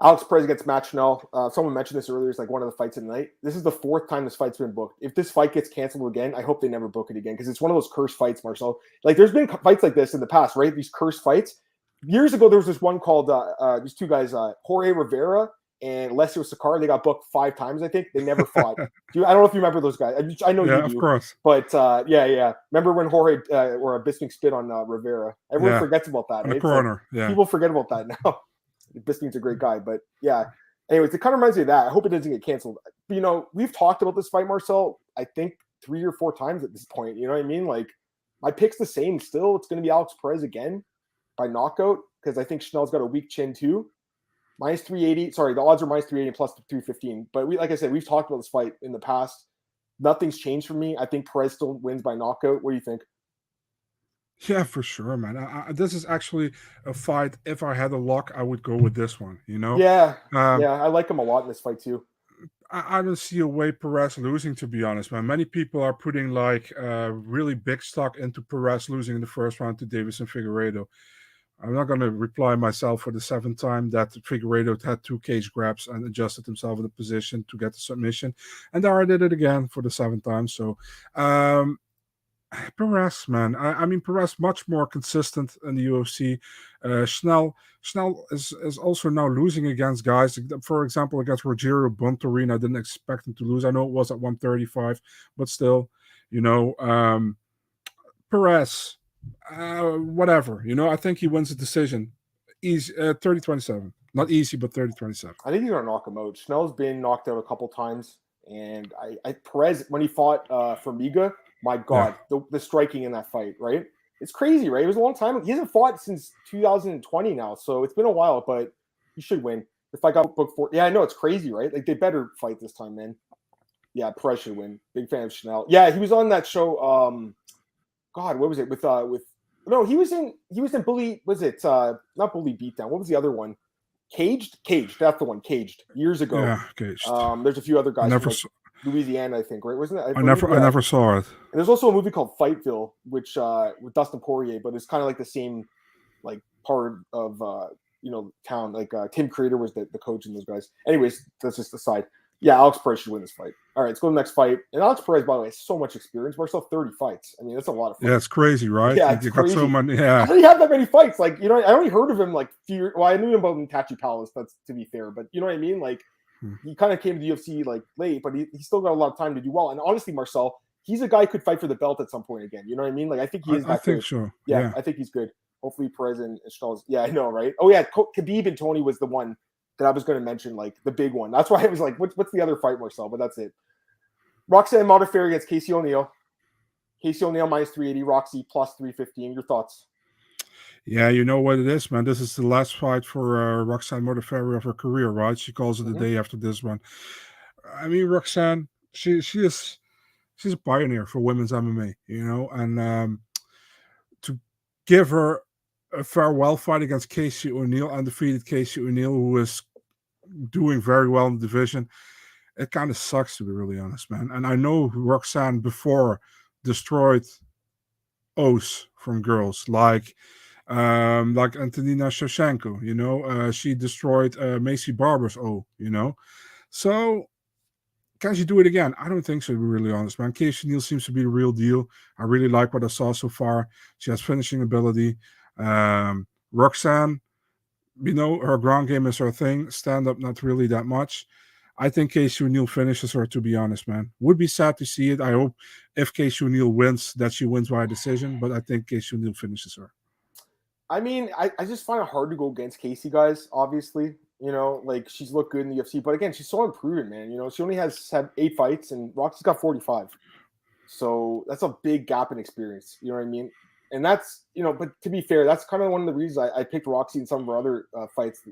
Alex Perez against Matt Schnell. Someone mentioned this earlier. It's like one of the fights of the night. This is the 4th time this fight's been booked. If this fight gets canceled again, I hope they never book it again, because it's one of those cursed fights, Marcel. Like, there's been fights like this in the past, right? These cursed fights. Years ago, there was this one called these 2 guys, Jorge Rivera and Alessio Sakara. They got booked 5 times, I think. They never fought. I don't know if you remember those guys. I know you do. Of course. But yeah. Remember when Jorge or Bisping spit on Rivera? Everyone forgets about that. In right? the corner. Like, people forget about that now. Bisping's a great guy, but yeah. Anyways, it kind of reminds me of that. I hope it doesn't get canceled. But, we've talked about this fight, Marcel, I think 3 or 4 times at this point. You know what I mean? Like, my pick's the same still. It's going to be Alex Perez again by knockout, because I think Schnell's got a weak chin too. Minus 380. Sorry, the odds are minus 380 plus 315. But like I said, we've talked about this fight in the past. Nothing's changed for me. I think Perez still wins by knockout. What do you think? Yeah, for sure, man. This is actually a fight. If I had a lock, I would go with this one. Yeah, I like him a lot in this fight too. I don't see a way Perez losing, to be honest, man. Many people are putting like really big stock into Perez losing in the first round to Davis and Figueiredo. I'm not going to reply myself for the 7th time that Figueiredo had 2 cage grabs and adjusted himself in the position to get the submission, and Dara did it again for the 7th time. So Perez, man. I mean, Perez much more consistent in the UFC. Schnell is also now losing against guys. For example, against Rogerio Bontorin, I didn't expect him to lose. I know it was at 135, but still, Perez, whatever. I think he wins the decision. Easy, 30-27. Not easy, but 30-27. I think he's gonna knock him out. Schnell's been knocked out a couple times, and Perez, when he fought Formiga. My God, the striking in that fight, right? It's crazy, right? It was a long time. He hasn't fought since 2020 now, so it's been a while, but he should win. If I got booked for, I know it's crazy, right? Like, they better fight this time, man. Yeah, Perez should win. Big fan of Schnell. Yeah, he was on that show. God, what was it no? He was in Bully. Was it not Bully Beatdown? What was the other one? Caged. That's the one. Caged years ago. Yeah, Caged. There's a few other guys. Louisiana, I think, right? Wasn't it? I never saw it. And there's also a movie called Fightville, which with Dustin Poirier, but it's kind of like the same like part of town. Like Tim Creator was the coach in those guys. Anyways, that's just the side. Yeah, Alex Perez should win this fight. All right, let's go to the next fight. And Alex Perez, by the way, has so much experience. Marcel, 30 fights. I mean, that's a lot of fights. Yeah, it's crazy, right? Yeah, it's crazy. Got so many. Yeah. How did he have that many fights? Like, I only heard of him like I knew him about Tachi Palace. That's to be fair, but you know what I mean? Like, he kind of came to the UFC like late, but he still got a lot of time to do well. And honestly, Marcel, he's a guy who could fight for the belt at some point again. You know what I mean? Like, I think he is. I think so. Yeah, I think he's good. Hopefully, Perez and Schnell. Yeah, I know, right? Oh yeah, Khabib and Tony was the one that I was going to mention, like the big one. That's why I was like, what's the other fight, Marcel? But that's it. Roxanne Moderfair against Casey O'Neill. Casey O'Neill minus 380, Roxy plus 315. Your thoughts? Yeah, you know what it is, man. This is the last fight for Roxanne Moderfair of her career, right? She calls it the Mm-hmm. day after this one. I mean, Roxanne, she's a pioneer for women's MMA, and to give her a farewell fight against Casey O'Neill, undefeated Casey O'Neill, who is doing very well in the division, it kind of sucks, to be really honest, man. And I know Roxanne before destroyed O's from girls like Antonina Shevchenko, she destroyed Macy Barber's O. So can she do it again? I don't think so, to be really honest, man. Casey Neal seems to be the real deal. I really like what I saw so far. She has finishing ability. Roxanne, her ground game is her thing. Stand up, not really that much. I think Casey O'Neill finishes her, to be honest, man. Would be sad to see it. I hope if Casey O'Neill wins, that she wins by a decision, but I think Casey O'Neill finishes her. I mean, I just find it hard to go against Casey, guys, obviously. Like she's looked good in the UFC, but again, she's so improving, man. She only has 8 fights and Roxy's got 45. So that's a big gap in experience. You know what I mean? And that's, but to be fair, that's kind of one of the reasons I picked Roxy in some of her other fights.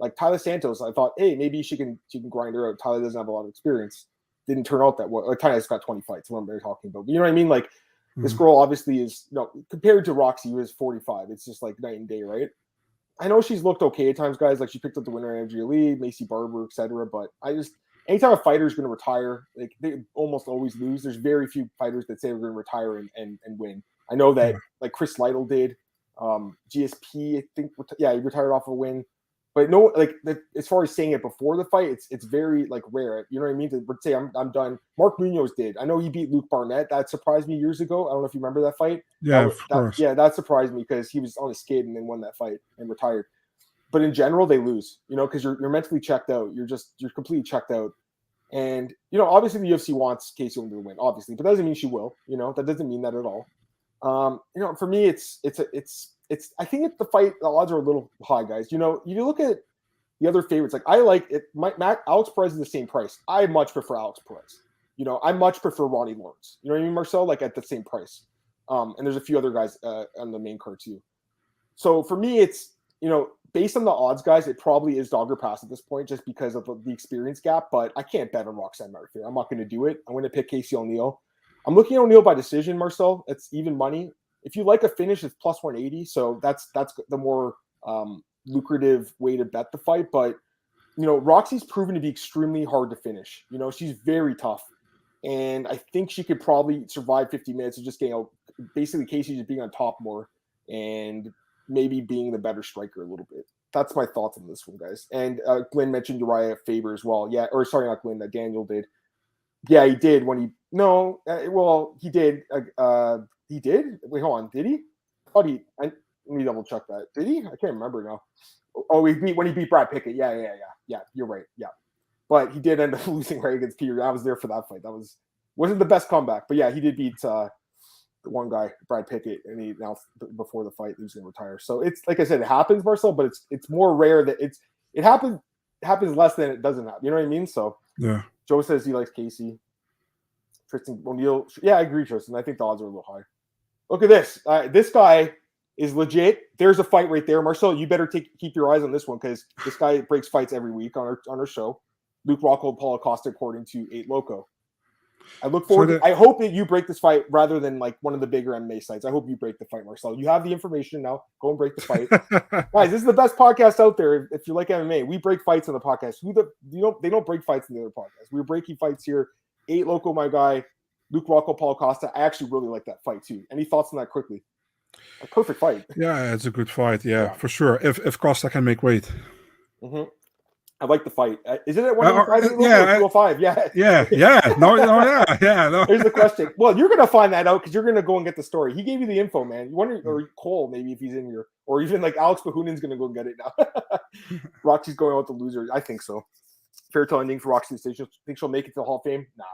Like Tyler Santos, I thought, hey, maybe she can grind her out. Tyler doesn't have a lot of experience. Didn't turn out that well. Like, Tyler's got 20 fights. What I'm talking about. But you know what I mean? Like this girl obviously is, compared to Roxy, who is 45, it's just like night and day, right? I know she's looked okay at times, guys. Like she picked up the winner in Andrea Lee, Macy Barber, etc. But anytime a fighter is going to retire, like they almost always lose. There's very few fighters that say we're going to retire and win. I know that like Chris Lytle did. GSP, I think, he retired off a win. But no, like as far as saying it before the fight, it's very like rare. You know what I mean? To say I'm done. Mark Munoz did. I know he beat Luke Barnett. That surprised me years ago. I don't know if you remember that fight. Yeah, of course. That surprised me because he was on his skid and then won that fight and retired. But in general, they lose. Because you're mentally checked out. You're completely checked out. And obviously the UFC wants Casey O'Neill to win, obviously, but that doesn't mean she will. That doesn't mean that at all. For me, it's I think the fight, the odds are a little high, guys. You look at the other favorites. Like I like it. Alex Perez is the same price. I much prefer Alex Perez. I much prefer Ronnie Lawrence. You know what I mean, Marcel? Like at the same price. And there's a few other guys on the main card too. So for me, it's based on the odds, guys, it probably is Dogger Pass at this point, just because of the experience gap. But I can't bet on Roxanne Martinez. I'm not going to do it. I'm going to pick Casey O'Neill. I'm looking at O'Neill by decision, Marcel. It's even money. If you like a finish, it's plus 180. So that's the more lucrative way to bet the fight. But Roxy's proven to be extremely hard to finish. She's very tough, and I think she could probably survive 50 minutes of just getting basically Casey just being on top more and maybe being the better striker a little bit. That's my thoughts on this one, guys. And Glenn mentioned Uriah Faber as well. Yeah, or sorry, not Glenn. Daniel did. Yeah, he did when he. No, well, he did. He did. Wait, hold on. Did he? Let me double check that. Did he? I can't remember now. Oh, when he beat Brad Pickett. Yeah. You're right. Yeah, but he did end up losing right against Peter. I was there for that fight. That wasn't the best comeback, but yeah, he did beat the one guy, Brad Pickett, and he announced before the fight he was going to retire. So it's like I said, it happens, Marcel, but it's more rare that it happens less than it doesn't happen. You know what I mean? So yeah. Joe says he likes Casey. Tristan O'Neill. Yeah, I agree, Tristan. I think the odds are a little high. Look at this. This guy is legit. There's a fight right there. Marcel, you better keep your eyes on this one because this guy breaks fights every week on our show. Luke Rockhold, Paulo Costa, according to 8 Loco. I look forward. I hope that you break this fight rather than like one of the bigger MMA sites. I hope you break the fight, Marcel. You have the information now. Go and break the fight, guys. This is the best podcast out there. If you like MMA, we break fights on the podcast. They don't break fights in the other podcasts. We're breaking fights here. 8 Loco, my guy, Luke Rocco, Paulo Costa. I actually really like that fight too. Any thoughts on that quickly? A perfect fight. Yeah, it's a good fight. Yeah, for sure. If Costa can make weight. Mm-hmm. I like the fight. Is it at 185? Yeah, 205. Yeah. No, yeah. No. Here's the question. Well, you're gonna find that out because you're gonna go and get the story. He gave you the info, man. You wonder, or Cole maybe if he's in here, or even like Alex Bahunan's gonna go and get it now. Roxy's going out the loser. I think so. Fair ending for Roxy. Think she'll make it to the Hall of Fame? Nah,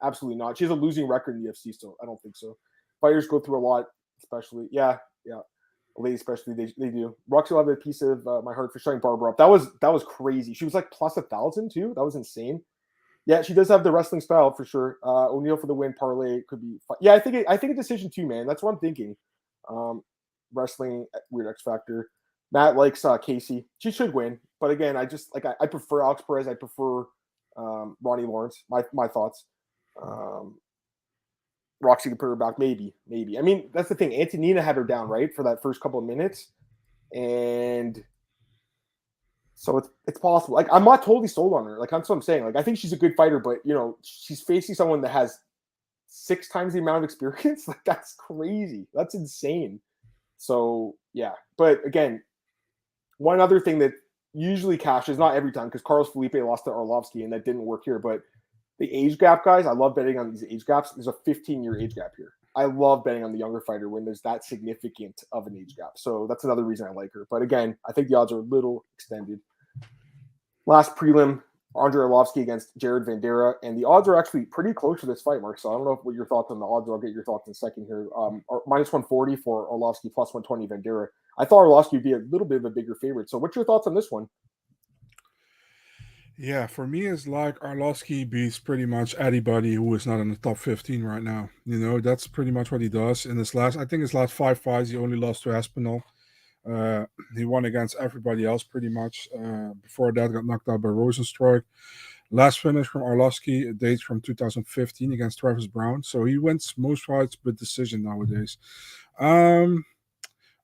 absolutely not. She has a losing record in the UFC, so I don't think so. Fighters go through a lot, especially. Yeah. Ladies especially, they do. Roxy will have a piece of my heart for showing Barbara up. That was crazy. She was like plus 1,000 too. That was insane. Yeah, she does have the wrestling style for sure. O'Neill for the win. Parlay could be fun. Yeah, I think a decision too, man. That's what I'm thinking. wrestling weird X factor. Matt likes Casey. She should win, but again, I just like I prefer Alex Perez. I prefer Ronnie Lawrence. My thoughts. Roxy could put her back, maybe. I mean, that's the thing. Antonina had her down right for that first couple of minutes, and so it's possible. Like, I'm not totally sold on her. Like, that's what I'm saying. Like, I think she's a good fighter, but she's facing someone that has 6 times the amount of experience. Like, that's crazy. That's insane. So yeah, but again, one other thing that usually cashes, not every time, because Carlos Felipe lost to Arlovski, and that didn't work here, but the age gap, guys, I love betting on these age gaps. There's a 15-year age gap here. I love betting on the younger fighter when there's that significant of an age gap. So that's another reason I like her. But again, I think the odds are a little extended. Last prelim, Andre Arlovski against Jared Vandera. And the odds are actually pretty close to this fight, Mark. So I don't know what your thoughts on the odds are. I'll get your thoughts in a second here. Minus 140 for Arlovski, plus 120 Vandera. I thought Arlovski would be a little bit of a bigger favorite. So what's your thoughts on this one? Yeah, for me, it's like Arlovski beats pretty much anybody who is not in the top 15 right now. That's pretty much what he does. In his last 5 fights, he only lost to Aspinall. He won against everybody else pretty much. Before that, got knocked out by Rosenstruik. Last finish from Arlovski dates from 2015 against Travis Brown. So he wins most fights with decision nowadays.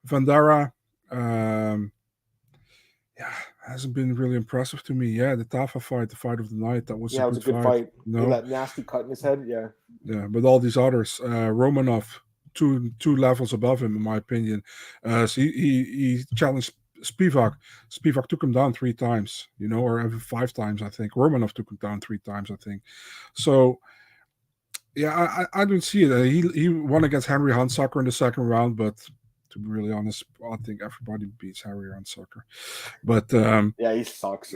Vandera, hasn't been really impressive to me. Yeah, the Tafa fight, the fight of the night, that was it was a good fight. No, that nasty cut in his head. Yeah, but all these others, Romanov, two levels above him, in my opinion. So he challenged Spivak. Spivak took him down 3 times, or even 5 times, I think. Romanov took him down 3 times, I think. So, yeah, I don't see it. He won against Henry Hansucker in the second round, but to be really honest, I think everybody beats Henry Hansucker. But yeah, he sucks.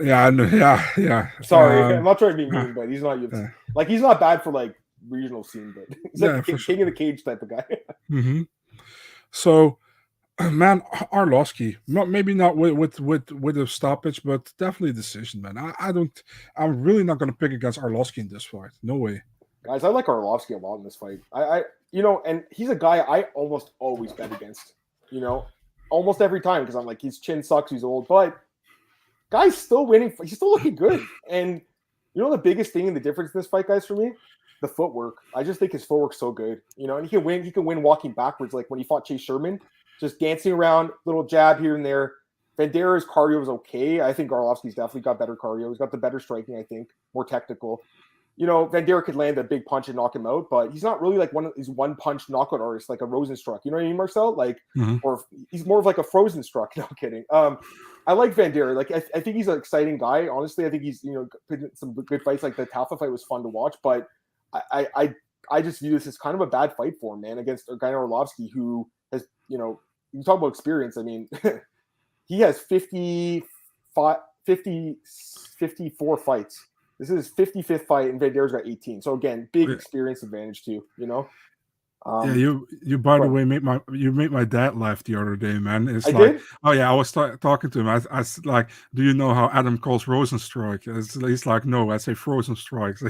yeah. Sorry, I'm not trying to be mean, but he's not UFC. Like, he's not bad for like regional scene, but he's like king of the cage type of guy. Mm-hmm. So, man, Arlovski, maybe not with a stoppage, but definitely a decision, man. I'm really not going to pick against Arlovski in this fight. No way. Guys, I like Arlovski a lot in this fight. And he's a guy I almost always bet against, almost every time, because I'm like, his chin sucks, he's old, but guy's still winning. He's still looking good. And the biggest thing in the difference in this fight, guys, for me, the footwork. I just think his footwork's so good, and he can win walking backwards, like when he fought Chase Sherman, just dancing around, little jab here and there. Vandera's cardio is okay. I think Arlovski's definitely got better cardio. He's got the better striking, I think, more technical. Vandera could land a big punch and knock him out, but he's not really like one of these one-punch knockout artists like a Rosenstruck. You know what I mean, Marcel? Like, or he's more of like a Frozen Struck. No kidding. I like Vandera. Like, I think he's an exciting guy. Honestly, I think he's some good fights. Like the Tafa fight was fun to watch, but I just view this as kind of a bad fight for him, man, against a guy Arlovski who has you talk about experience. I mean, he has 54 fights. This is his 55th fight, and Vandera's got 18. So again, big experience advantage too. You by the way made my dad laugh the other day, man. It's did? Oh yeah, I was talking to him. I like, do you know how Adam calls Rosenstrike? He's like, no, I say Frozen Strikes.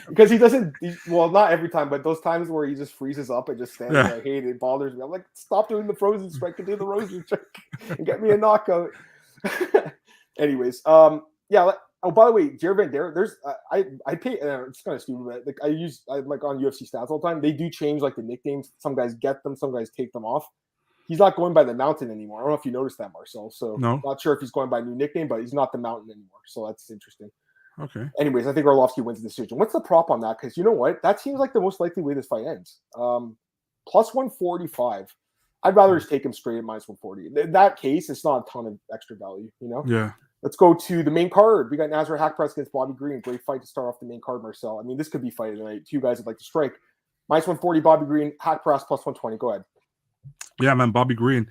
Because he doesn't. Not every time, but those times where he just freezes up and just stands there. I hate it. It bothers me. I'm like, stop doing the Frozen Strike and do the Rosenstrike and get me a knockout. Anyways, yeah. Oh, by the way, Jared Vandera, there's I pay. It's kind of stupid, but I like on UFC stats all the time. They do change like the nicknames. Some guys get them, some guys take them off. He's not going by the Mountain anymore. I don't know if you noticed that, Marcel. So no, not sure if he's going by a new nickname, but he's not the Mountain anymore. So that's interesting. Okay. Anyways, I think Arlovski wins the decision. What's the prop on that? Because you know what, that seems like the most likely way this fight ends. Plus 145. I'd rather just take him straight at minus 140. In that case, it's not a ton of extra value. Yeah. Let's go to the main card. We got Nasrat Haqparast against Bobby Green. Great fight to start off the main card, Marcel. I mean, this could be fight of the night. 2 guys would like to strike. Minus 140, Bobby Green. Haqparast plus 120. Go ahead. Yeah, man, Bobby Green.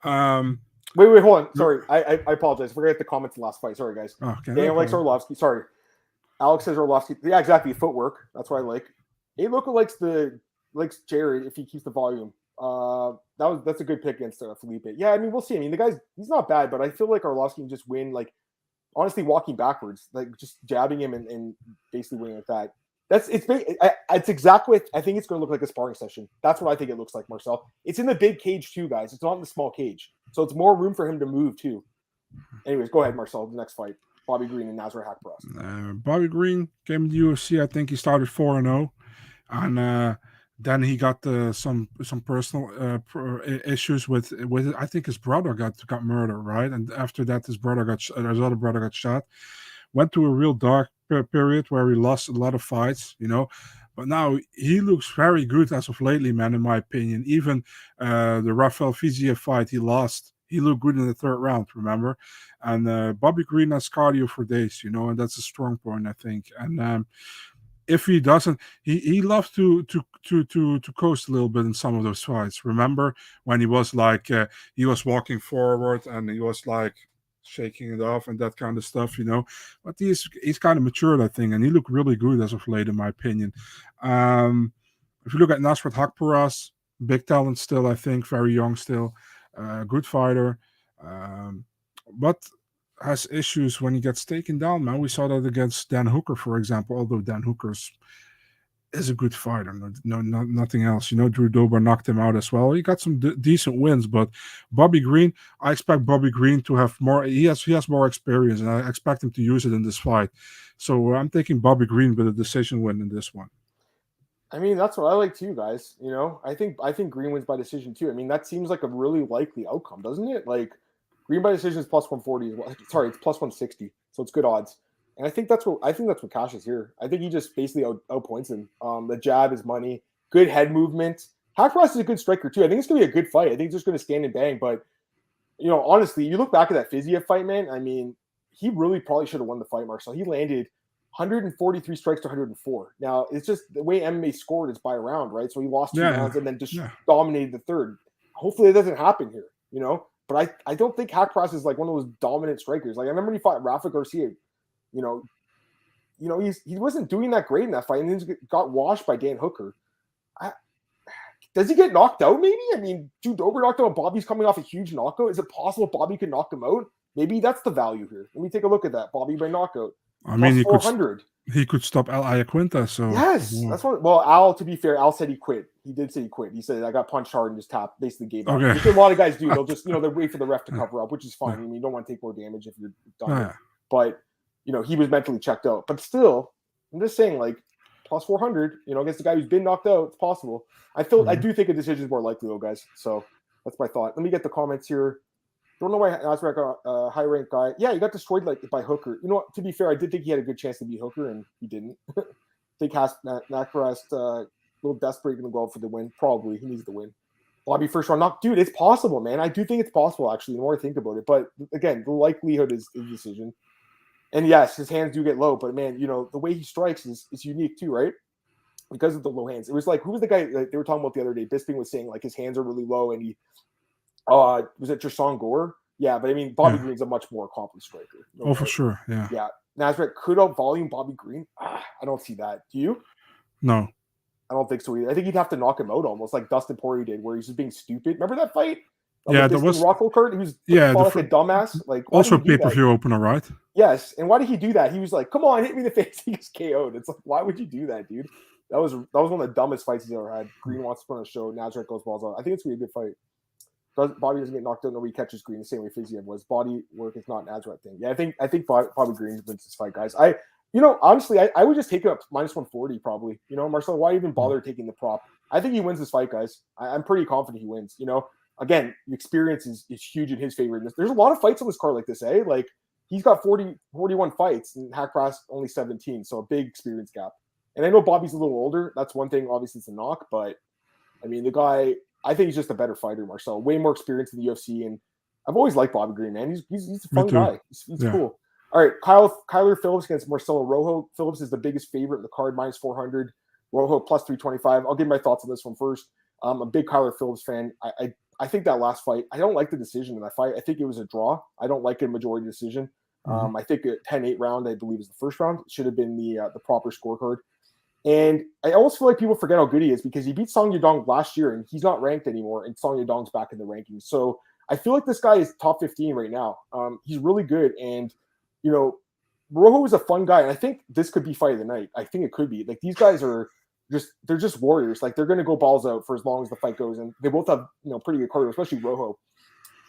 Wait, hold on. Sorry, I apologize. We're gonna get the comments in the last fight. Sorry, guys. Okay. Daniel likes Arlovski. Sorry. Alex says Arlovski. Yeah, exactly. Footwork. That's what I like. Loco likes Jared if he keeps the volume. That's a good pick against Felipe. Yeah, I mean, we'll see. I mean, he's not bad, but I feel like Arlovski can just win, like, honestly, walking backwards, like just jabbing him and basically winning with that. It's exactly. I think it's going to look like a sparring session. That's what I think it looks like, Marcel. It's in the big cage too, guys. It's not in the small cage, so it's more room for him to move too. Anyways, go ahead, Marcel. The next fight: Bobby Green and Nasrat Haqparast. Bobby Green came to the UFC. I think he started 4-0, and then he got some personal issues with I think his brother got murdered, right? And after that, his other brother got shot. Went to a real dark period where he lost a lot of fights, but now he looks very good as of lately, man, in my opinion. Even the Rafael Fiziev fight he lost, he looked good in the third round, remember? And Bobby Green has cardio for days, and that's a strong point, I think. And if he doesn't, he loves to coast a little bit in some of those fights. Remember when he was like he was walking forward and he was like shaking it off and that kind of stuff, But he's kind of matured, I think, and he looked really good as of late, in my opinion. If you look at Nasrat Haqparast, big talent still, I think, very young still, good fighter, but has issues when he gets taken down, man. We saw that against Dan Hooker, for example, although Dan Hooker is a good fighter. Nothing else. Drew Dober knocked him out as well. He got some decent wins, but Bobby Green, I expect Bobby Green to have more. He has more experience, and I expect him to use it in this fight. So I'm taking Bobby Green with a decision win in this one. I mean, that's what I like too, guys. I think Green wins by decision too. I mean, that seems like a really likely outcome, doesn't it? Like, Green by decision is plus 140 as well. Sorry, it's plus 160, so it's good odds. And I think that's what Cash is here. I think he just basically outpoints him. The jab is money, good head movement. Haqparast is a good striker too. I think it's gonna be a good fight. I think he's just gonna stand and bang. But honestly, you look back at that Fiziev fight, man. I mean, he really probably should have won the fight, Marcel. He landed 143 strikes to 104. Now it's just the way MMA scored is by round, right? So he lost 2 rounds and then just dominated the third. Hopefully it doesn't happen here, But I don't think Haqparast is like one of those dominant strikers. Like I remember when he fought Rafa Garcia, he wasn't doing that great in that fight, and then he got washed by Dan Hooker. Does he get knocked out? Maybe. I mean, Drew Dober knocked out. Bobby's coming off a huge knockout. Is it possible Bobby could knock him out? Maybe that's the value here. Let me take a look at that. Bobby by knockout. I mean, he could stop Al Iaquinta. So yes, that's what. Well, Al, to be fair, Al said he quit. He did say he quit. He said I got punched hard and just tapped, basically gave up. Okay. Which a lot of guys do. They'll just they wait for the ref to cover up, which is fine. I mean, you don't want to take more damage if you're done. But he was mentally checked out. But still, I'm just saying, like, plus 400, against the guy who's been knocked out, it's possible. I do think a decision is more likely, though, guys. So that's my thought. Let me get the comments here. Don't know why Nasrat got a high-ranked guy. Yeah, he got destroyed by Hooker. To be fair, I did think he had a good chance to beat Hooker, and he didn't. I think Haqparast a little desperate, going to go out for the win. Probably. He needs the win. Bobby first round knock. Dude, it's possible, man. I do think it's possible, actually, the more I think about it. But, again, the likelihood is a decision. And, yes, his hands do get low. But, man, the way he strikes is unique, too, right? Because of the low hands. It was like, who was the guy that they were talking about the other day? Bisping was saying, like, his hands are really low, and he – was it Jerson Gore? Yeah, but I mean, Bobby Green's a much more accomplished striker. For sure, yeah. Yeah, Nasrat could out-volume Bobby Green. I don't see that. Do you? No. I don't think so either. I think he'd have to knock him out almost like Dustin Poirier did, where he's just being stupid. Remember that fight? Yeah, that was Rockhold card. He was like a dumbass. Like also pay-per-view opener, right? Yes, and why did he do that? He was like, "Come on, hit me in the face." He gets KO'd. It's like, why would you do that, dude? That was one of the dumbest fights he's ever had. Green wants to put on a show. Nasrat goes balls out. I think it's gonna be a good fight. Bobby doesn't get knocked out, nobody catches Green the same way Fiziev was. Body work is not Nasrat thing. Yeah, I think Bobby Green wins this fight, guys. Honestly, I would just take it up minus 140 probably. Marcelo, why even bother taking the prop? I think he wins this fight, guys. I'm pretty confident he wins. Again, the experience is huge in his favor. There's a lot of fights on this card like this, eh? Like he's got 41 fights and Haqparast only 17, so a big experience gap. And I know Bobby's a little older. That's one thing, obviously, it's a knock, but I mean, the guy. I think he's just a better fighter, Marcel. Way more experience in the UFC, and I've always liked Bobby Green, man. He's a fun guy. He's cool. All right, Kyler Phillips against Marcelo Rojo. Phillips is the biggest favorite in the card, minus 400. Rojo plus 325. I'll give my thoughts on this one first. I'm a big Kyler Phillips fan. I think that last fight, I don't like the decision in that fight. I think it was a draw. I don't like a majority decision. I think a 10-8 round, I believe, is the first round. It should have been the proper scorecard. And I almost feel like people forget how good he is because he beat Song Yadong last year and he's not ranked anymore. And Song Yadong's back in the rankings. So I feel like this guy is top 15 right now. He's really good. And, Rojo is a fun guy, and I think this could be fight of the night. I think it could be. Like, these guys are they're just warriors. Like, they're going to go balls out for as long as the fight goes, and they both have, pretty good cardio, especially Rojo.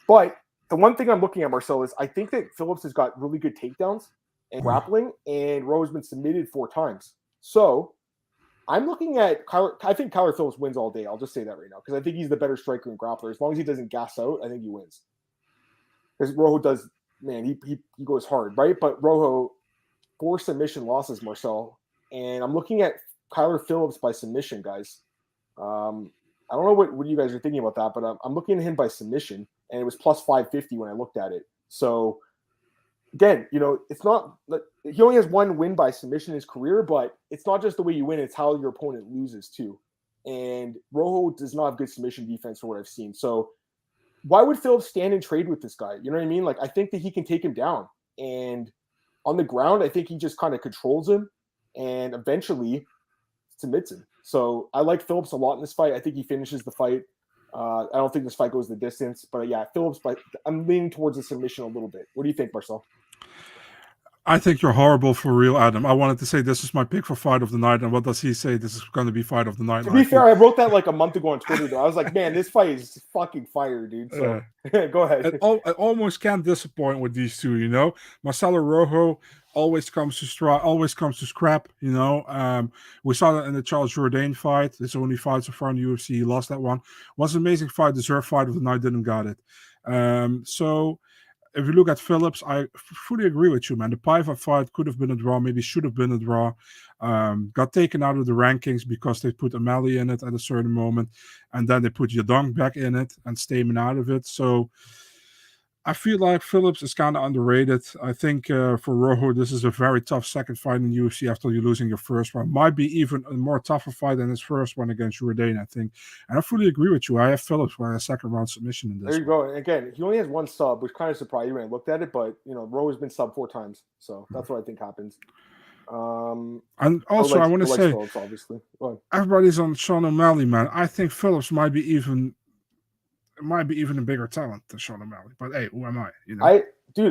But the one thing I'm looking at, Marcel, is I think that Phillips has got really good takedowns and grappling, and Rojo's been submitted 4 times. So I'm looking at Kyler. I think Kyler Phillips wins all day. I'll just say that right now, because I think he's the better striker and grappler. As long as he doesn't gas out, I think he wins. Because Rojo does, man, he goes hard, right? But Rojo, 4 submission losses, Marcel. And I'm looking at Kyler Phillips by submission, guys. I don't know what you guys are thinking about that, but I'm looking at him by submission, and it was plus 550 when I looked at it. So, again, it's not – he only has 1 win by submission in his career, but it's not just the way you win, it's how your opponent loses too. And Rojo does not have good submission defense for what I've seen. So, why would Phillips stand and trade with this guy? You know what I mean? Like, I think that he can take him down. And on the ground, I think he just kind of controls him and eventually submits him. So I like Phillips a lot in this fight. I think he finishes the fight. I don't think this fight goes the distance. But yeah, Phillips, but I'm leaning towards a submission a little bit. What do you think, Marcel? I think you're horrible for real, Adam. I wanted to say this is my pick for fight of the night, and what does he say? This is going to be fight of the night. To be fair, I wrote that like a month ago on Twitter, though. I was like, man, this fight is fucking fire, dude. So go ahead. It almost can't disappoint with these two, Marcelo Rojo always comes to scrap, We saw that in the Charles Jourdain fight. His only fight so far in the UFC. He lost that one. Was an amazing fight, deserved fight of the night, didn't got it. So if you look at Phillips, I fully agree with you, man. The Paiva fight could have been a draw, maybe should have been a draw. Got taken out of the rankings because they put O'Malley in it at a certain moment, and then they put Yadong back in it and Stamen out of it. So I feel like Phillips is kind of underrated. I think for Rojo, this is a very tough second fight in UFC after you losing your first one. Might be even a more tougher fight than his first one against Jourdain, I think. And I fully agree with you. I have Phillips for a second round submission in this. There you go. And again, he only has 1 sub, which kind of surprised me when I looked at it. But, Rojo's been sub 4 times. So that's what I think happens. And also, I want to say, Phillips, obviously. Everybody's on Sean O'Malley, man. I think Phillips might be even a bigger talent than Sean O'Malley. But hey, who am I?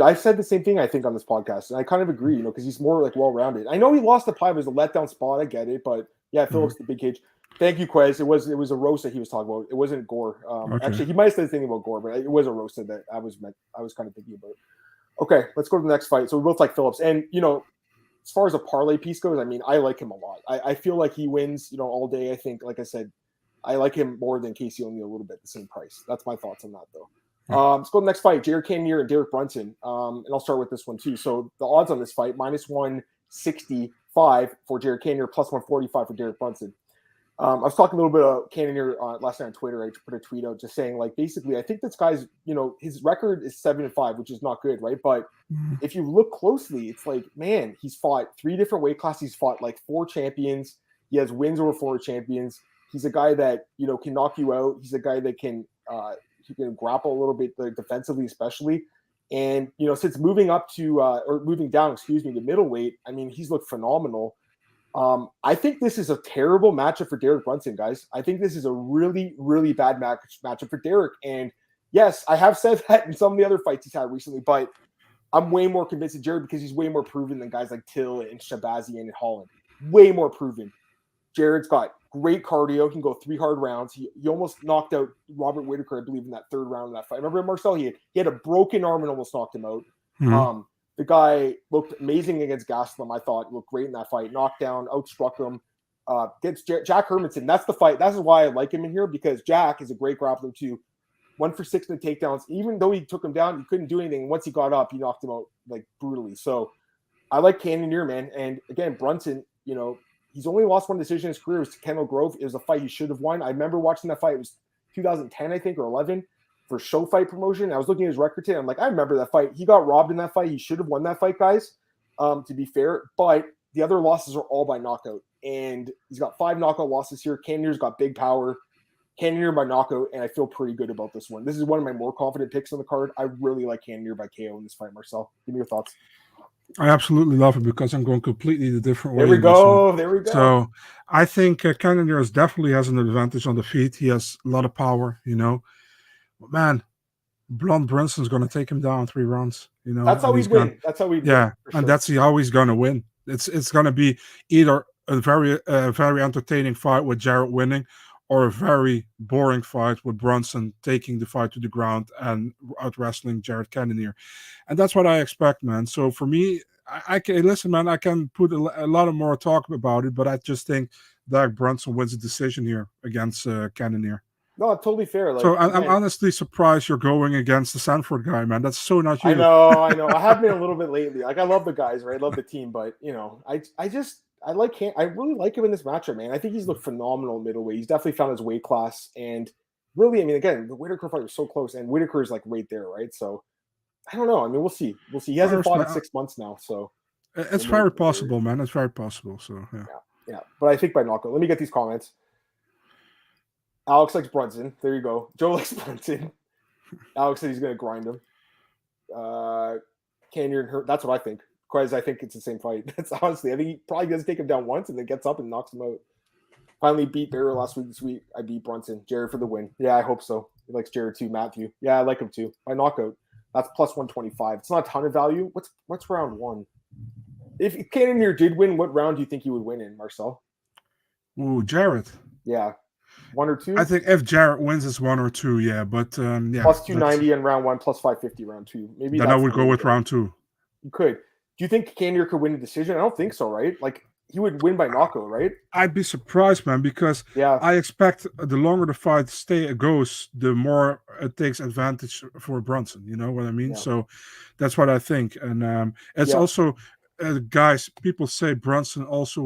I said the same thing, I think, on this podcast. And I kind of agree, because he's more like well-rounded. I know he lost the Paiva as a letdown spot. I get it. But yeah, Phillips, the big cage. Thank you, Quez. It was a roast that he was talking about. It wasn't Gore. Okay. Actually, he might have said the thing about Gore, but it was a roast that I was kind of thinking about. Okay, let's go to the next fight. So we both like Phillips. And, as far as a parlay piece goes, I mean, I like him a lot. I feel like he wins, all day. I think, like I said, I like him more than Casey O'Neill a little bit, the same price. That's my thoughts on that, though. Let's go to the next fight, Jared Cannonier and Derrick Brunson. And I'll start with this one, too. So the odds on this fight, minus 165 for Jared Cannonier, plus 145 for Derrick Brunson. I was talking a little bit about Cannonier last night on Twitter. I put a tweet out just saying, like, basically, I think this guy's, his record is 7-5, which is not good, right? But if you look closely, it's like, man, he's fought 3 different weight classes. He's fought like 4 champions. He has wins over 4 champions. He's a guy that, can knock you out. He's a guy that can grapple a little bit, like, defensively, especially. And, since moving up to or moving down, the middleweight, I mean, he's looked phenomenal. I think this is a terrible matchup for Derrick Brunson, guys. I think this is a really, really bad matchup for Derrick. And yes, I have said that in some of the other fights he's had recently, but I'm way more convinced of Jared because he's way more proven than guys like Till and Shabazian and Holland. Way more proven. Jared's got great cardio. He can go 3 hard rounds. He almost knocked out Robert Whittaker, I believe, in that 3rd round of that fight. Remember Marcel? He had a broken arm and almost knocked him out. Mm-hmm. The guy looked amazing against Gastelum. I thought looked great in that fight. Knocked down, outstruck him. Gets Jack Hermanson. That's the fight. That's why I like him in here, because Jack is a great grappler too. 1 for 6 in the takedowns. Even though he took him down, he couldn't do anything. Once he got up, he knocked him out like brutally. So I like Cannonier, man. And again, Brunson, he's only lost 1 decision in his career. It was to Kendall Grove. It was a fight he should have won. I remember watching that fight. It was 2010, I think, or 11. For show fight promotion. I was looking at his record today. I'm like, I remember that fight. He got robbed in that fight. He should have won that fight, guys, to be fair. But the other losses are all by knockout. And he's got 5 knockout losses here. Cannonier's got big power. Cannonier by knockout, and I feel pretty good about this one. This is one of my more confident picks on the card. I really like Cannonier by KO in this fight, Marcel. Give me your thoughts. I absolutely love it because I'm going completely the different way. There we go. There we go. So I think Cannonier definitely has an advantage on the feet. He has a lot of power, But man, Blonde Brunson's going to take him down 3 rounds, That's how and he'd he's going, win. That's how he'd yeah, win for and sure. that's how he's going to win. It's going to be either a very entertaining fight with Jarrett winning, or a very boring fight with Brunson taking the fight to the ground and out wrestling Jared Cannonier, and that's what I expect, man. So for me, I can listen, man. I can put a lot of more talk about it, but I just think that Brunson wins the decision here against Cannonier. No, totally fair. So Like I'm again, honestly surprised you're going against the Sanford guy, man. That's so not I you. know, I know. I have been a little bit lately. Like I love the guys, right? I love the team, but I like him. I really like him in this matchup, man. I think he's looked phenomenal in middleweight. He's definitely found his weight class, and really, I mean, again, the Whittaker fight was so close, and Whittaker is like right there, right? So I don't know. I mean, we'll see. We'll see. He hasn't fought in 6 months now, so It's very possible, man. It's very possible. So yeah. Yeah. But I think by knockout. Let me get these comments. Alex likes Brunson. There you go. Joe likes Brunson. Alex said he's going to grind him. Cannonier and Hurt. That's what I think. Because I think it's the same fight. That's honestly, I think he probably does take him down once and then gets up and knocks him out. Finally beat Dara last week. This week I beat Brunson. Jared for the win. Yeah, I hope so. He likes Jared too. Matthew. Yeah, I like him too. By knockout. That's plus 125. It's not a ton of value. What's round one? If Cannonier did win, what round do you think he would win in, Marcel? Ooh, Jared. Yeah. 1 or 2? I think if Jarrett wins, it's 1 or 2, yeah. But yeah. Plus 290 in round 1, plus 550 round 2. Maybe then I would go with round 2. You could. Do you think Cannonier could win a decision? I don't think so, right? Like he would win by knockout, right? I'd be surprised, man, because I expect the longer the fight goes, the more it takes advantage for Brunson. You know what I mean? Yeah. So that's what I think, and it's also. Guys, people say Brunson also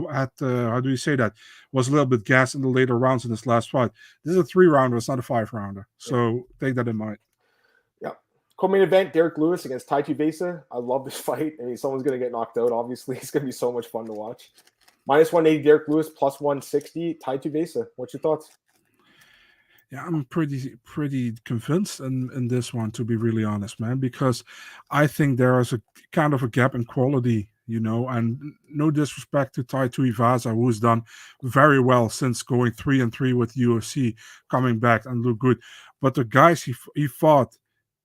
had, how do you say that, was a little bit gassed in the later rounds in this last fight. This is a 3-rounder, it's not a 5-rounder. So take that in mind. Yeah. Co-main event, Derrick Lewis against Tai Tuivasa. I love this fight. I mean, someone's going to get knocked out, obviously. It's going to be so much fun to watch. Minus 180, Derrick Lewis, plus 160, Tai Tuivasa. What's your thoughts? Yeah, I'm pretty convinced in this one, to be really honest, man, because I think there is a kind of a gap in quality, and no disrespect to Tai Tuivasa, who's done very well since going 3-3 with UFC, coming back and look good. But the guys he fought,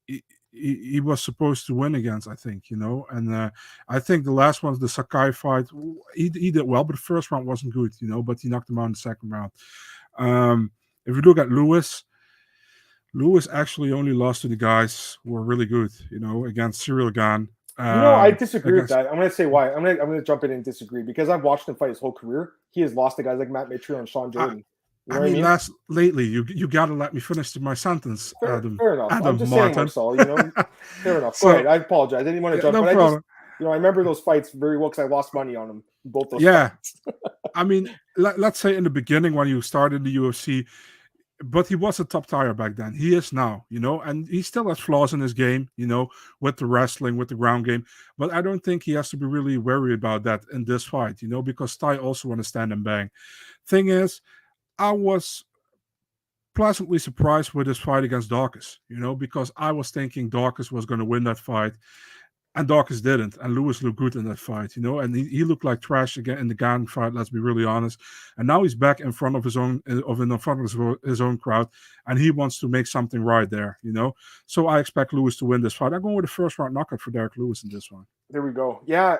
he was supposed to win against, I think, and I think the last one, the Sakai fight, he did well, but the first round wasn't good, but he knocked him out in the second round. If you look at Lewis actually only lost to the guys who were really good, against Cyril Gane. I disagree with that. I'm going to say why. I'm going to jump in and disagree because I've watched him fight his whole career. He has lost to guys like Matt Mitrione and Sean Jordan. Lately, you got to let me finish my sentence, Adam. Fair enough. Adam I'm just Martin. saying, Marcel, fair enough. Go ahead. I apologize. I didn't want to jump, no but problem. I remember those fights very well because I lost money on them. Both those fights. I mean, let's say in the beginning when you started the UFC, but he was a top tier back then. He is now, and he still has flaws in his game, with the wrestling, with the ground game. But I don't think he has to be really worried about that in this fight, because Tai also want to stand and bang. Thing is, I was pleasantly surprised with his fight against Dawkins, because I was thinking Dawkins was going to win that fight. And Dawkins didn't, and Lewis looked good in that fight, and he looked like trash again in the Gane fight. Let's be really honest. And now he's back in front of his own crowd, and he wants to make something right there, So I expect Lewis to win this fight. I'm going with the first round knockout for Derrick Lewis in this one. There we go. Yeah,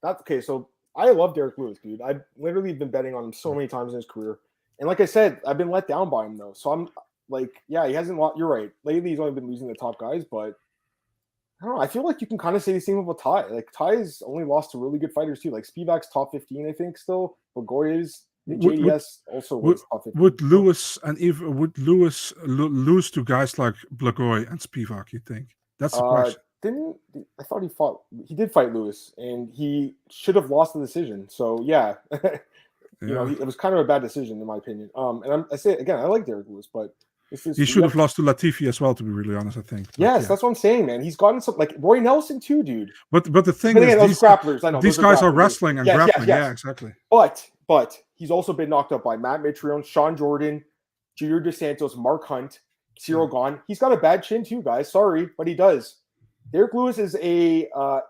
that's okay. So I love Derrick Lewis, dude. I've literally been betting on him so many times in his career, and like I said, I've been let down by him though. So I'm like, yeah, he hasn't lost. You're right. Lately, he's only been losing the top guys, but. I don't know. I feel like you can kind of say the same about Tai. Like Tai's only lost to really good fighters too. Like Spivak's top 15, I think, still. Bogoy's JDS also was top 15. Would Lewis lose to guys like Blagoy and Spivak? You think? That's the question. I thought he did fight Lewis, and he should have lost the decision. So yeah, it was kind of a bad decision in my opinion. And I say it again, I like Derrick Lewis, but. He should have lost to Latifi as well, to be really honest, I think. Yes, that's what I'm saying, man. He's gotten some, like Roy Nelson too, dude. But the thing is, those grapplers, I know, these guys are wrestling and grappling. Yes. Yeah, exactly. But he's also been knocked out by Matt Mitrione, Sean Jordan, Junior Dos Santos, Mark Hunt, Cyril Gane. He's got a bad chin too, guys. Sorry, but he does. Derrick Lewis is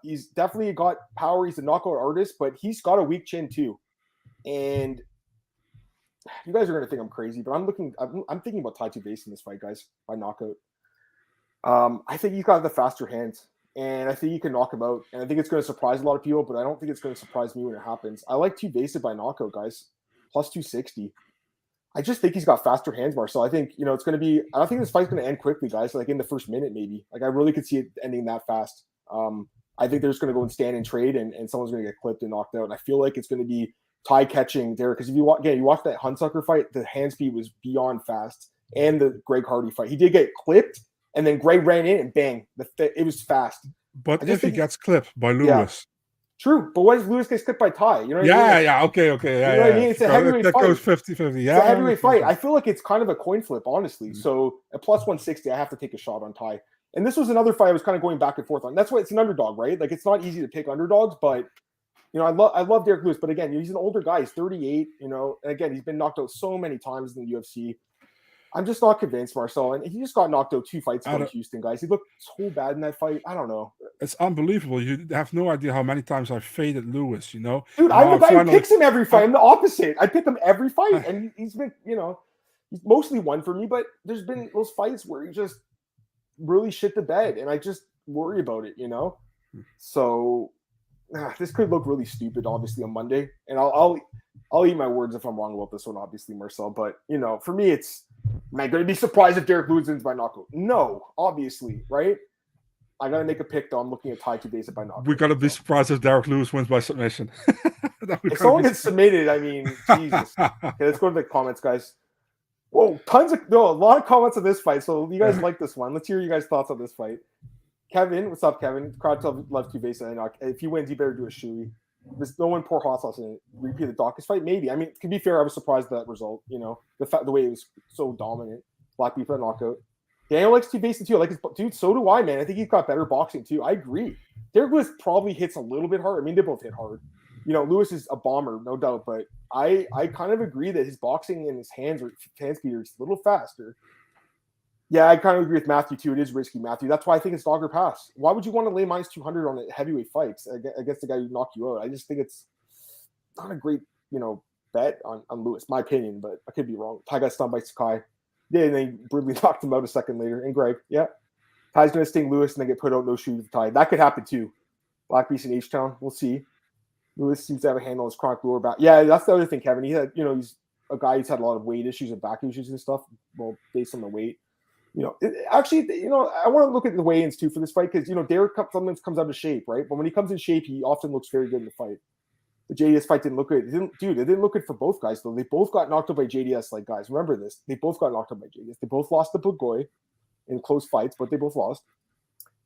he's definitely got power. He's a knockout artist, but he's got a weak chin too. And you guys are going to think I'm crazy, but I'm thinking about Tai Tuivasa in this fight, guys, by knockout. I think he's got the faster hands, and I think he can knock him out. And I think it's going to surprise a lot of people, but I don't think it's going to surprise me when it happens. I like Tuivasa by knockout, guys. Plus 260. I just think he's got faster hands, Marcel. I think, it's going to be – I don't think this fight's going to end quickly, guys, like in the first minute maybe. Like I really could see it ending that fast. I think they're just going to go and stand and trade, and someone's going to get clipped and knocked out. And I feel like it's going to be tie catching Derrick. Because if you watch that Hunsucker fight, the hand speed was beyond fast. And the Greg Hardy fight. He did get clipped, and then Greg ran in and bang. It was fast. But if he gets clipped by Lewis. Yeah. True, but what if Lewis gets clipped by Ty? You know what I mean? Okay. You know what I mean? It's a heavyweight fight. That goes 50-50. Yeah, it's a heavyweight fight. I feel like it's kind of a coin flip, honestly. So at plus 160, I have to take a shot on Ty. And this was another fight I was kind of going back and forth on. That's why it's an underdog, right? Like it's not easy to pick underdogs, but I love Derrick Lewis. But again, he's an older guy. He's 38. And again, he's been knocked out so many times in the UFC. I'm just not convinced, Marcel. And he just got knocked out 2 fights ago in Houston, guys. He looked so bad in that fight. I don't know. It's unbelievable. You have no idea how many times I faded Lewis, Dude, I'm the guy who picks him every fight. I'm the opposite. I pick him every fight. And he's been, he's mostly won for me. But there's been those fights where he just really shit the bed. And I just worry about it, So this could look really stupid, obviously, on Monday. And I'll eat my words if I'm wrong about this one, obviously, Marcel. But, for me, it's, am I going to be surprised if Derrick Lewis wins by knockout? No, obviously, right? I got to make a pick, though. I'm looking at Ty Tuivasa by knockout. We got to be surprised if Derrick Lewis wins by submission. If someone gets submitted, I mean, Jesus. Okay, let's go to the comments, guys. Whoa, a lot of comments on this fight. So you guys like this one. Let's hear you guys' thoughts on this fight. Kevin, what's up, Kevin? Crowd loves Tuivasa. If he wins, he better do a shoey. There's no one pour hot sauce in it. Repeat the Dawkins fight? Maybe. I mean, to be fair, I was surprised at that result. The way it was so dominant. Black Beef knockout. Daniel likes Tuivasa too. I like his dude. So do I, man. I think he's got better boxing too. I agree. Derrick Lewis probably hits a little bit hard. I mean, they both hit hard. Lewis is a bomber, no doubt. But I kind of agree that his boxing and his hand speed is a little faster. Yeah, I kind of agree with Matthew too. It is risky, Matthew. That's why I think it's dog or pass. Why would you want to lay minus 200 on a heavyweight fights against the guy who knocked you out? I just think it's not a great, bet on Lewis, my opinion, but I could be wrong. Ty got stunned by Sakai. Yeah, and then brutally knocked him out a second later. And Greg, yeah. Ty's going to sting Lewis and then get put out, no shoes with Ty. That could happen too. Black Beast in H-Town. We'll see. Lewis seems to have a handle on his chronic lower back. Yeah, that's the other thing, Kevin. He had, he's a guy who's had a lot of weight issues and back issues and stuff. Well, based on the weight. I want to look at the weigh-ins too for this fight because, Derrick sometimes comes out of shape, right? But when he comes in shape, he often looks very good in the fight. The JDS fight didn't look good. It didn't look good for both guys, though. They both got knocked out by JDS, like, guys. Remember this. They both got knocked out by JDS. They both lost to Bugoy in close fights, but they both lost.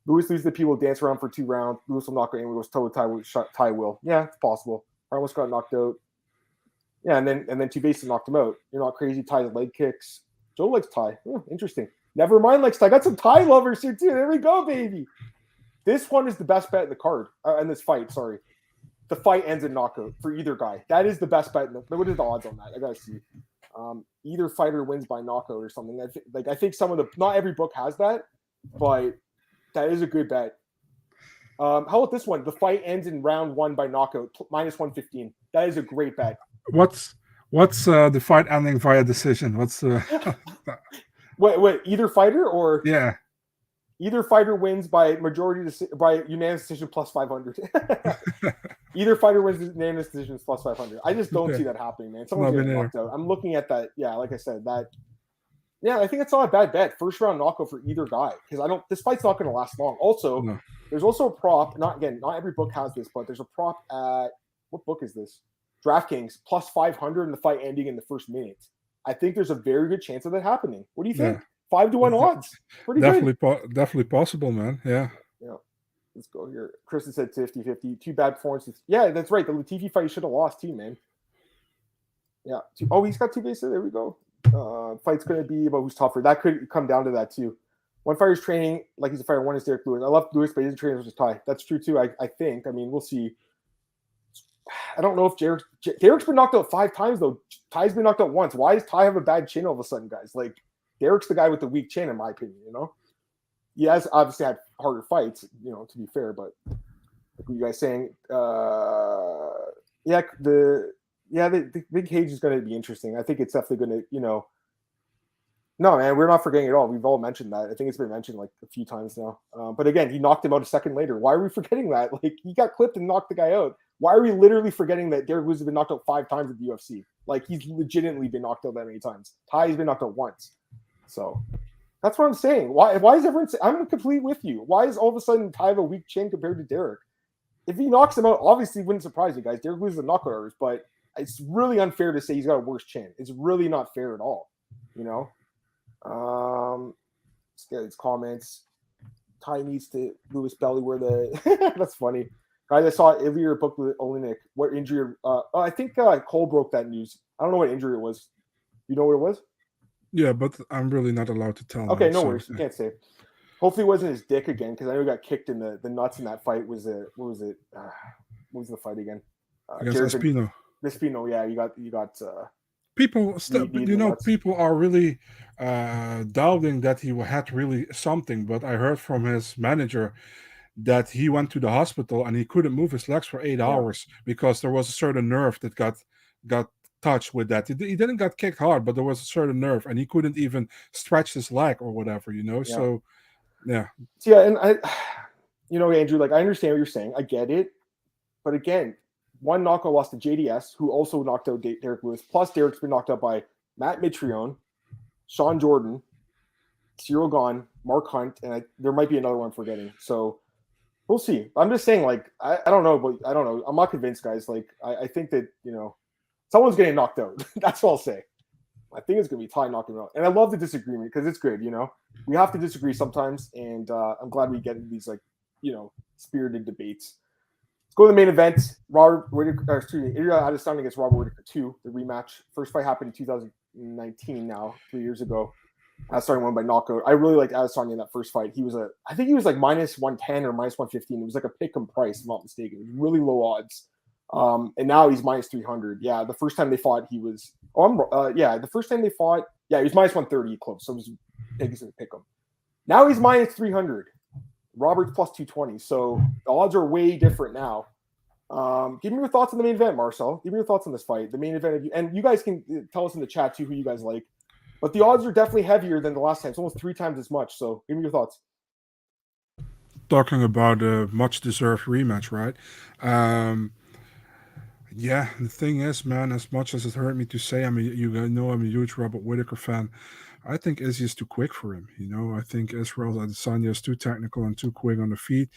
Lewis loses the people dance around for 2 rounds. Lewis will knock out anyone goes toe to Ty will. Yeah, it's possible. Almost got knocked out. Yeah, and then Tuivasa knocked him out. You're not crazy. Ty's leg kicks. Joe likes Ty. Interesting. Never mind, likes Ty. I got some Ty lovers here, too. There we go, baby. This one is the best bet in the card. In this fight, sorry. The fight ends in knockout for either guy. That is the best bet. What are the odds on that? I got to see. Either fighter wins by knockout or something. I think not every book has that, but that is a good bet. How about this one? The fight ends in round 1 by knockout, minus 115. That is a great bet. What's the fight ending via decision? What's Wait, either fighter or yeah, either fighter wins by by unanimous decision plus 500. Either fighter wins unanimous decision plus 500. I just don't see that happening, man. Someone's getting knocked out. I'm looking at that. Yeah, like I said, that. Yeah, I think it's not a bad bet. First round knockout for either guy because this fight's not going to last long. Also, There's also a prop. Not every book has this, but there's a prop at what book is this? DraftKings plus 500 and the fight ending in the first minute. I think there's a very good chance of that happening. What do you think? 5-1 odds. Pretty good. Definitely possible, man. Yeah. Yeah. Let's go here. Kristen said 50-50. 2 bad performances. Yeah, that's right. The Latifi fight should have lost too, man. Yeah. He's got Tuivasa. There we go. Fight's going to be about who's tougher. That could come down to that too. One fighter's training like he's a fighter. One is Derrick Lewis. I love Lewis, but he's a trainer versus Ty. That's true too. I think. I mean, we'll see. I don't know if Derrick's been knocked out 5 times though. Ty's been knocked out once. Why does Ty have a bad chin all of a sudden, guys? Like Derrick's the guy with the weak chin, in my opinion. He has obviously had harder fights. To be fair, but like you guys saying, the big cage is going to be interesting. I think it's definitely going to, No, man, we're not forgetting at all. We've all mentioned that. I think it's been mentioned like a few times now. But again, he knocked him out a second later. Why are we forgetting that? Like, he got clipped and knocked the guy out. Why are we literally forgetting that Derrick Lewis has been knocked out 5 times at the UFC? Like, he's legitimately been knocked out that many times. Ty's been knocked out once. So that's what I'm saying. Why is everyone saying, I'm completely with you. Why is all of a sudden Ty have a weak chin compared to Derrick? If he knocks him out, obviously it wouldn't surprise you guys. Derrick Lewis is a knockout artist, but it's really unfair to say he's got a worse chin. It's really not fair at all, you know? Let's get his comments. Ty needs to Lewis belly where the that's funny. Guys, I saw Ilya booked with Olenek. What injury? I think Cole broke that news. I don't know what injury it was. You know what it was? Yeah, but I'm really not allowed to tell. Okay, no worries. You can't say. Hopefully it wasn't his dick again, because I know he got kicked in the nuts in that fight. What was it? What was the fight again? Against Espino. Espino, yeah. You got people people are really doubting that he had really something, but I heard from his manager that he went to the hospital and he couldn't move his legs for 8 hours because there was a certain nerve that got touched with that. He didn't get kicked hard, but there was a certain nerve and he couldn't even stretch his leg or whatever, So yeah, and Andrew, like, I understand what you're saying, I get it, but again, one knockout loss to JDS, who also knocked out Derrick Lewis. Plus, Derrick's been knocked out by Matt Mitrione, Sean Jordan, Cyril Gahn, Mark Hunt, and there might be another one I'm forgetting. So we'll see. I'm just saying, like, I don't know, but I don't know. I'm not convinced, guys. Like, I think that, someone's getting knocked out. That's all I'll say. I think it's going to be Ty knocking him out. And I love the disagreement because it's good, We have to disagree sometimes, and I'm glad we get these, like, spirited debates. Go to the main event. Uriah Adesanya against Robert Whittaker 2, the rematch. First fight happened in 2019 now, 3 years ago. Adesanya won by knockout. I really liked Adesanya in that first fight. I think he was like minus 110 or minus 115. It was like a pick 'em price, if I'm not mistaken. It was really low odds. And now he's minus 300. Yeah, the first time they fought, he was. The first time they fought, he was minus 130 close. So it was pick 'em. Now he's minus 300. Robert's plus 220. So the odds are way different now. Give me your thoughts on the main event, Marcel. Give me your thoughts on this fight. The main event, and you guys can tell us in the chat too who you guys like. But the odds are definitely heavier than the last time. It's almost 3 times as much. So give me your thoughts. Talking about a much-deserved rematch, right? Yeah, the thing is, man, as much as it hurt me to say, I'm a huge Robert Whittaker fan. I think Izzy is too quick for him. I think Israel Adesanya is too technical and too quick on the feet.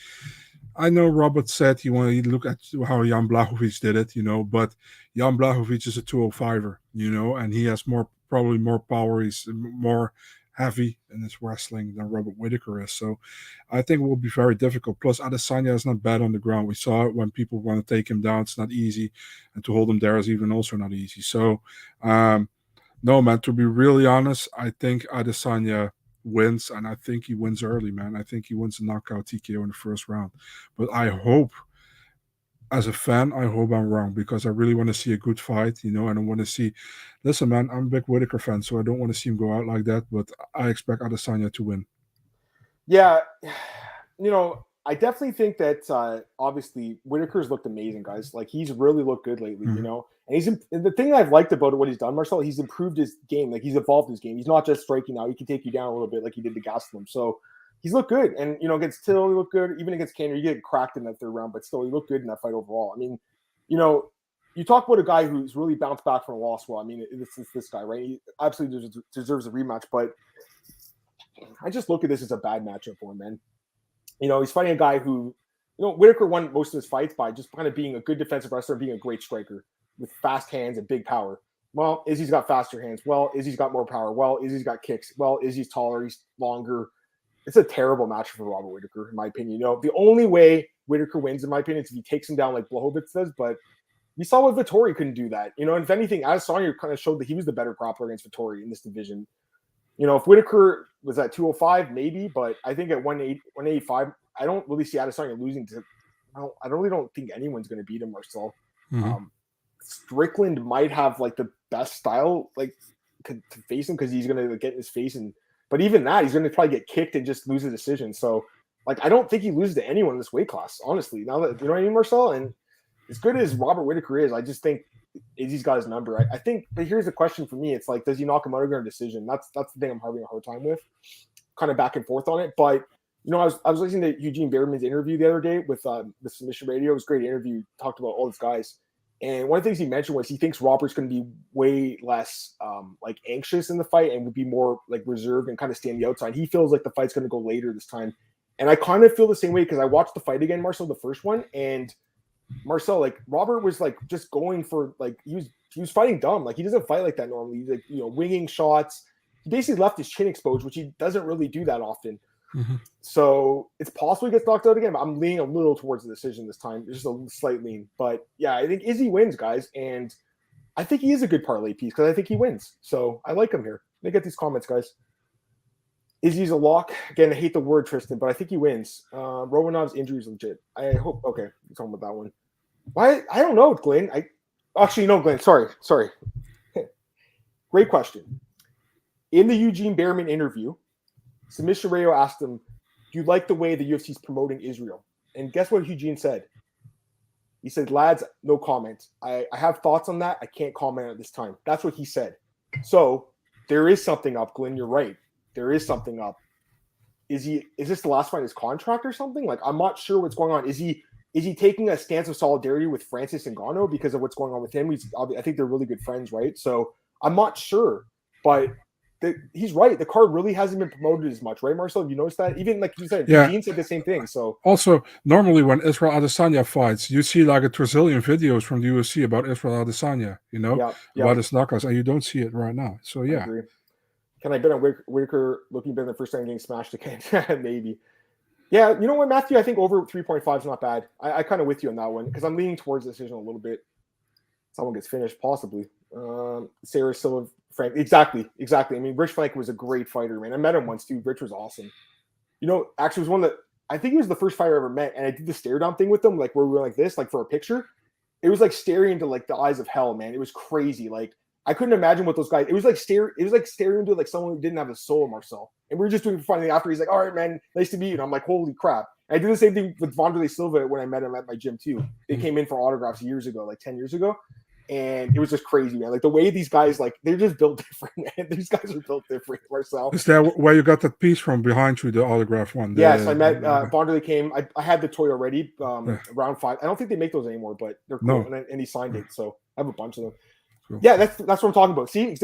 I know Robert said he wanted to look at how Jan Blachowicz did it, but Jan Blachowicz is a 205er, and he has probably more power. He's more heavy in his wrestling than Robert Whittaker is. So I think it will be very difficult. Plus, Adesanya is not bad on the ground. We saw it when people want to take him down. It's not easy. And to hold him there is even also not easy. So, no, man, to be really honest, I think Adesanya wins, and I think he wins early, man. I think he wins a knockout TKO in the first round. But I hope, as a fan, I'm wrong, because I really want to see a good fight, and I want to see. Listen, man, I'm a big Whittaker fan, so I don't want to see him go out like that. But I expect Adesanya to win. Yeah, I definitely think that obviously Whittaker's looked amazing, guys. Like, he's really looked good lately, And the thing I've liked about what he's done, Marcel, he's improved his game. Like, he's evolved his game. He's not just striking now. He can take you down a little bit like he did to Gastelum. So he's looked good. And, against Till, he looked good. Even against Cannonier, you get cracked in that third round, but still, he looked good in that fight overall. I mean, you talk about a guy who's really bounced back from a loss. Well, I mean, it's this guy, right? He absolutely deserves a rematch, but I just look at this as a bad matchup for him, man. He's fighting a guy who, Whittaker won most of his fights by just kind of being a good defensive wrestler and being a great striker with fast hands and big power. Well, Izzy's got faster hands. Well, Izzy's got more power. Well, Izzy's got kicks. Well, Izzy's taller. He's longer. It's a terrible match for Robert Whittaker, in my opinion. The only way Whittaker wins, in my opinion, is if he takes him down like Blachowicz does. But we saw what Vettori couldn't do that. And if anything, Adesanya kind of showed that he was the better grappler against Vettori in this division. If Whittaker was at 205, maybe, but I think at 185, I don't really see Adesanya losing to. I really don't think anyone's going to beat him, Marcel. Mm-hmm. Strickland might have like the best style, like to face him, because he's going to get in his face, but even that, he's going to probably get kicked and just lose a decision. So, like, I don't think he loses to anyone in this weight class, honestly. Now that you know what I mean, Marcel, and as good as Robert Whittaker is, I just think Izzy's got his number. I think, but here's the question for me. It's like, does he knock him out in a decision? That's the thing I'm having a hard time with. Kind of back and forth on it. But, you know, I was listening to Eugene Behrman's interview the other day with the Submission Radio. It was a great interview. Talked about all these guys. And one of the things he mentioned was he thinks Robert's going to be way less like anxious in the fight and would be more like reserved and kind of stand the outside. He feels like the fight's going to go later this time. And I kind of feel the same way because I watched the fight again, Marcel, the first one. And Marcel, like Robert was like just going for like he was fighting dumb. Like he doesn't fight like that normally. He's like, you know, winging shots. He basically left his chin exposed, which he doesn't really do that often. Mm-hmm. So it's possible he gets knocked out again, but I'm leaning a little towards the decision this time. Just a slight lean. But yeah, I think Izzy wins, guys. And I think he is a good parlay piece because I think he wins. So I like him here. Let me get these comments, guys. Izzy's a lock. Again, I hate the word, Tristan, but I think he wins. Romanov's injury is legit. I hope. Okay, you're talking about that one. Why? I don't know, Glenn. Actually, no, Glenn. Sorry. Great question. In the Eugene Behrman interview, Submission Radio asked him, do you like the way the UFC is promoting Israel? And guess what Eugene said? He said, lads, no comment. I have thoughts on that. I can't comment at this time. That's what he said. So there is something up, Glenn. You're right. There is something up. Is this the last fight of his contract or something? Like, I'm not sure what's going on. Is he taking a stance of solidarity with Francis Ngannou because of what's going on with him? I think they're really good friends, right? So I'm not sure, but he's right. The card really hasn't been promoted as much, right, Marcel? You noticed that? Even like you said, Eugene said the same thing. So also, normally when Israel Adesanya fights, you see like a trillion videos from the UFC about Israel Adesanya, about his knockouts, and you don't see it right now. So yeah. I agree. Can I bet on Whittaker looking better than the first time getting smashed again? Maybe. Yeah, you know what, Matthew? I think over 3.5 is not bad. I kind of with you on that one because I'm leaning towards the decision a little bit. Someone gets finished, possibly. Sarah Silva, Frank. Exactly. I mean, Rich Frank was a great fighter, man. I met him once, too. Rich was awesome. You know, actually, was one that I think he was the first fighter I ever met, and I did the stare down thing with him, like where we were like this, like for a picture. It was like staring into like the eyes of hell, man. It was crazy. Like I couldn't imagine what those guys. It was like staring into like someone who didn't have a soul, Marcel. And we were just doing it funny after. He's like, "All right, man, nice to meet you." And I'm like, "Holy crap!" And I did the same thing with Wanderlei Silva when I met him at my gym too. They came in for autographs years ago, like 10 years ago. And it was just crazy, man. Like the way these guys, like they're just built different, man. These guys are built different, Marcel. Is that where you got that piece from behind you, the autograph one? Yes, I met Wanderlei came. I had the toy already, round 5. I don't think they make those anymore, but they're cool. No. And he signed it, so I have a bunch of them. Cool. Yeah, that's what I'm talking about. See,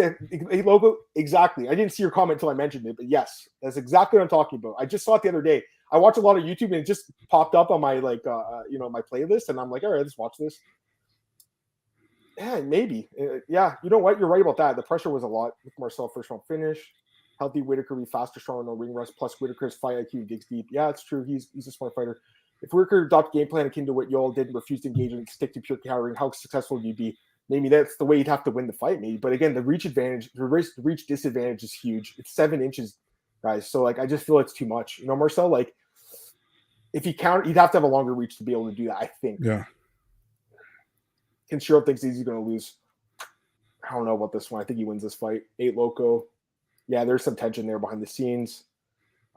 logo, exactly. I didn't see your comment until I mentioned it, but yes, that's exactly what I'm talking about. I just saw it the other day. I watch a lot of YouTube, and it just popped up on my my playlist, and I'm like, all right, let's watch this. Yeah, maybe. Yeah, you know what? You're right about that. The pressure was a lot with Marcel first round finish. Healthy Whittaker be faster, stronger, no ring rust. Plus Whittaker's fight IQ digs deep. Yeah, it's true. He's a smart fighter. If Whittaker adopted game plan akin to what y'all did and refused to engage and stick to pure countering, how successful would you be? Maybe that's the way you'd have to win the fight, maybe. But again, the reach disadvantage is huge. It's 7 inches, guys. So like, I just feel it's too much. You know, Marcel, like if he counter, he'd have to have a longer reach to be able to do that, I think. Yeah. Kenshiro thinks he's going to lose. I don't know about this one. I think he wins this fight. 8 Loco. Yeah, there's some tension there behind the scenes.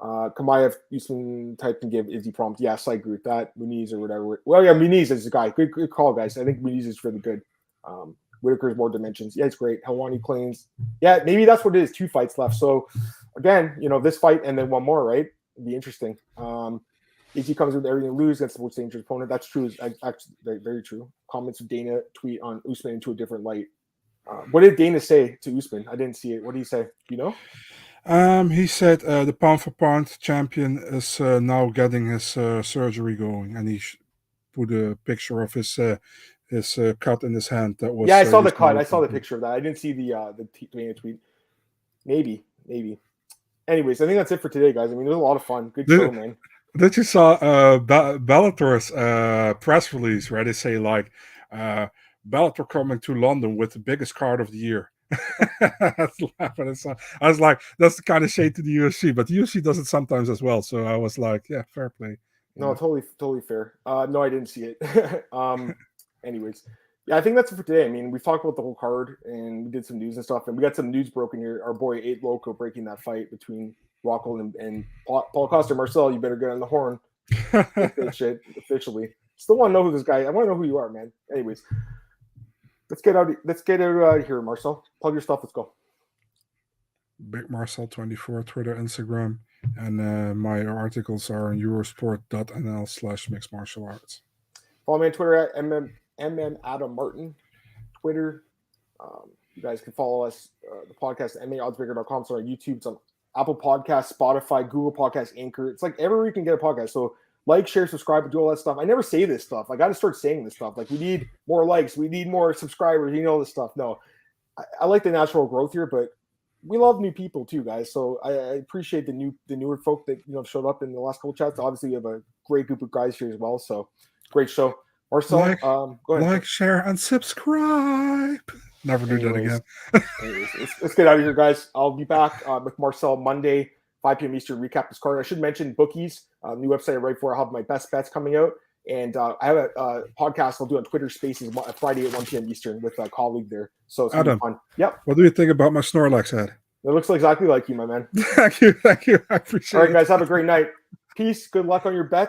Kamayev, Usman type can give Izzy problems. Yes, I agree with that. Muniz or whatever. Well, yeah, Muniz is a guy. Good call, guys. I think Muniz is really good. Whittaker's more dimensions. Yeah, it's great. Helwani claims. Yeah, maybe that's what it is. 2 fights left. So, again, this fight and then one more, right? It'd be interesting. Izzy comes with everything to lose against the most dangerous opponent. That's true. Actually, very, very true. Comments of Dana tweet on Usman into a different light. What did Dana say to Usman? I didn't see it. What did he say? Do you know? He said the pound for pound champion is now getting his surgery going, and he put a picture of his cut in his hand. That was I saw the cut. I saw the picture of that. I didn't see the Dana tweet. Maybe. Anyways, I think that's it for today, guys. I mean, it was a lot of fun. Good show, man. Did you saw Bellator's press release where they say like Bellator coming to London with the biggest card of the year? I was like, that's the kind of shade to the UFC, but the UFC does it sometimes as well. So I was like, yeah, fair play. No, totally fair. No, I didn't see it. Anyways, yeah, I think that's it for today. I mean, we've talked about the whole card and we did some news and stuff, and we got some news broken here. Our boy 8 Loco breaking that fight between Rockhold and Paul Costa. Marcel, you better get on the horn. That shit officially. Still want to know who this guy. I want to know who you are, man. Anyways, let's get out of here, Marcel. Plug your stuff. Let's go. Big Marcel 24, Twitter, Instagram, and my articles are on eurosport.nl/mixedmartialarts. Follow me on Twitter at MMAdamMartin. Twitter. You guys can follow us, the podcast, MMAOddsbreaker.com. So on YouTube, it's on Apple Podcasts, Spotify, Google Podcasts, Anchor. It's like everywhere you can get a podcast. So like, share, subscribe, do all that stuff. I never say this stuff. I got to start saying this stuff. Like, we need more likes. We need more subscribers. You know this stuff. No, I like the natural growth here, but we love new people too, guys. So I appreciate the newer folk that showed up in the last couple of chats. Obviously, we have a great group of guys here as well. So great show. Marcel, go ahead. Like, share, and subscribe. Never do that again. Let's get out of here, guys. I'll be back with Marcel Monday, 5 p.m. Eastern, recap this card. I should mention bookies, new website I write for. I'll have my best bets coming out. And I have a podcast I'll do on Twitter Spaces Friday at 1 p.m. Eastern with a colleague there. So it's Adam, fun. Yep. What do you think about my Snorlax head? It looks exactly like you, my man. Thank you. I appreciate it. All right, guys, have a great night. Peace. Good luck on your bets.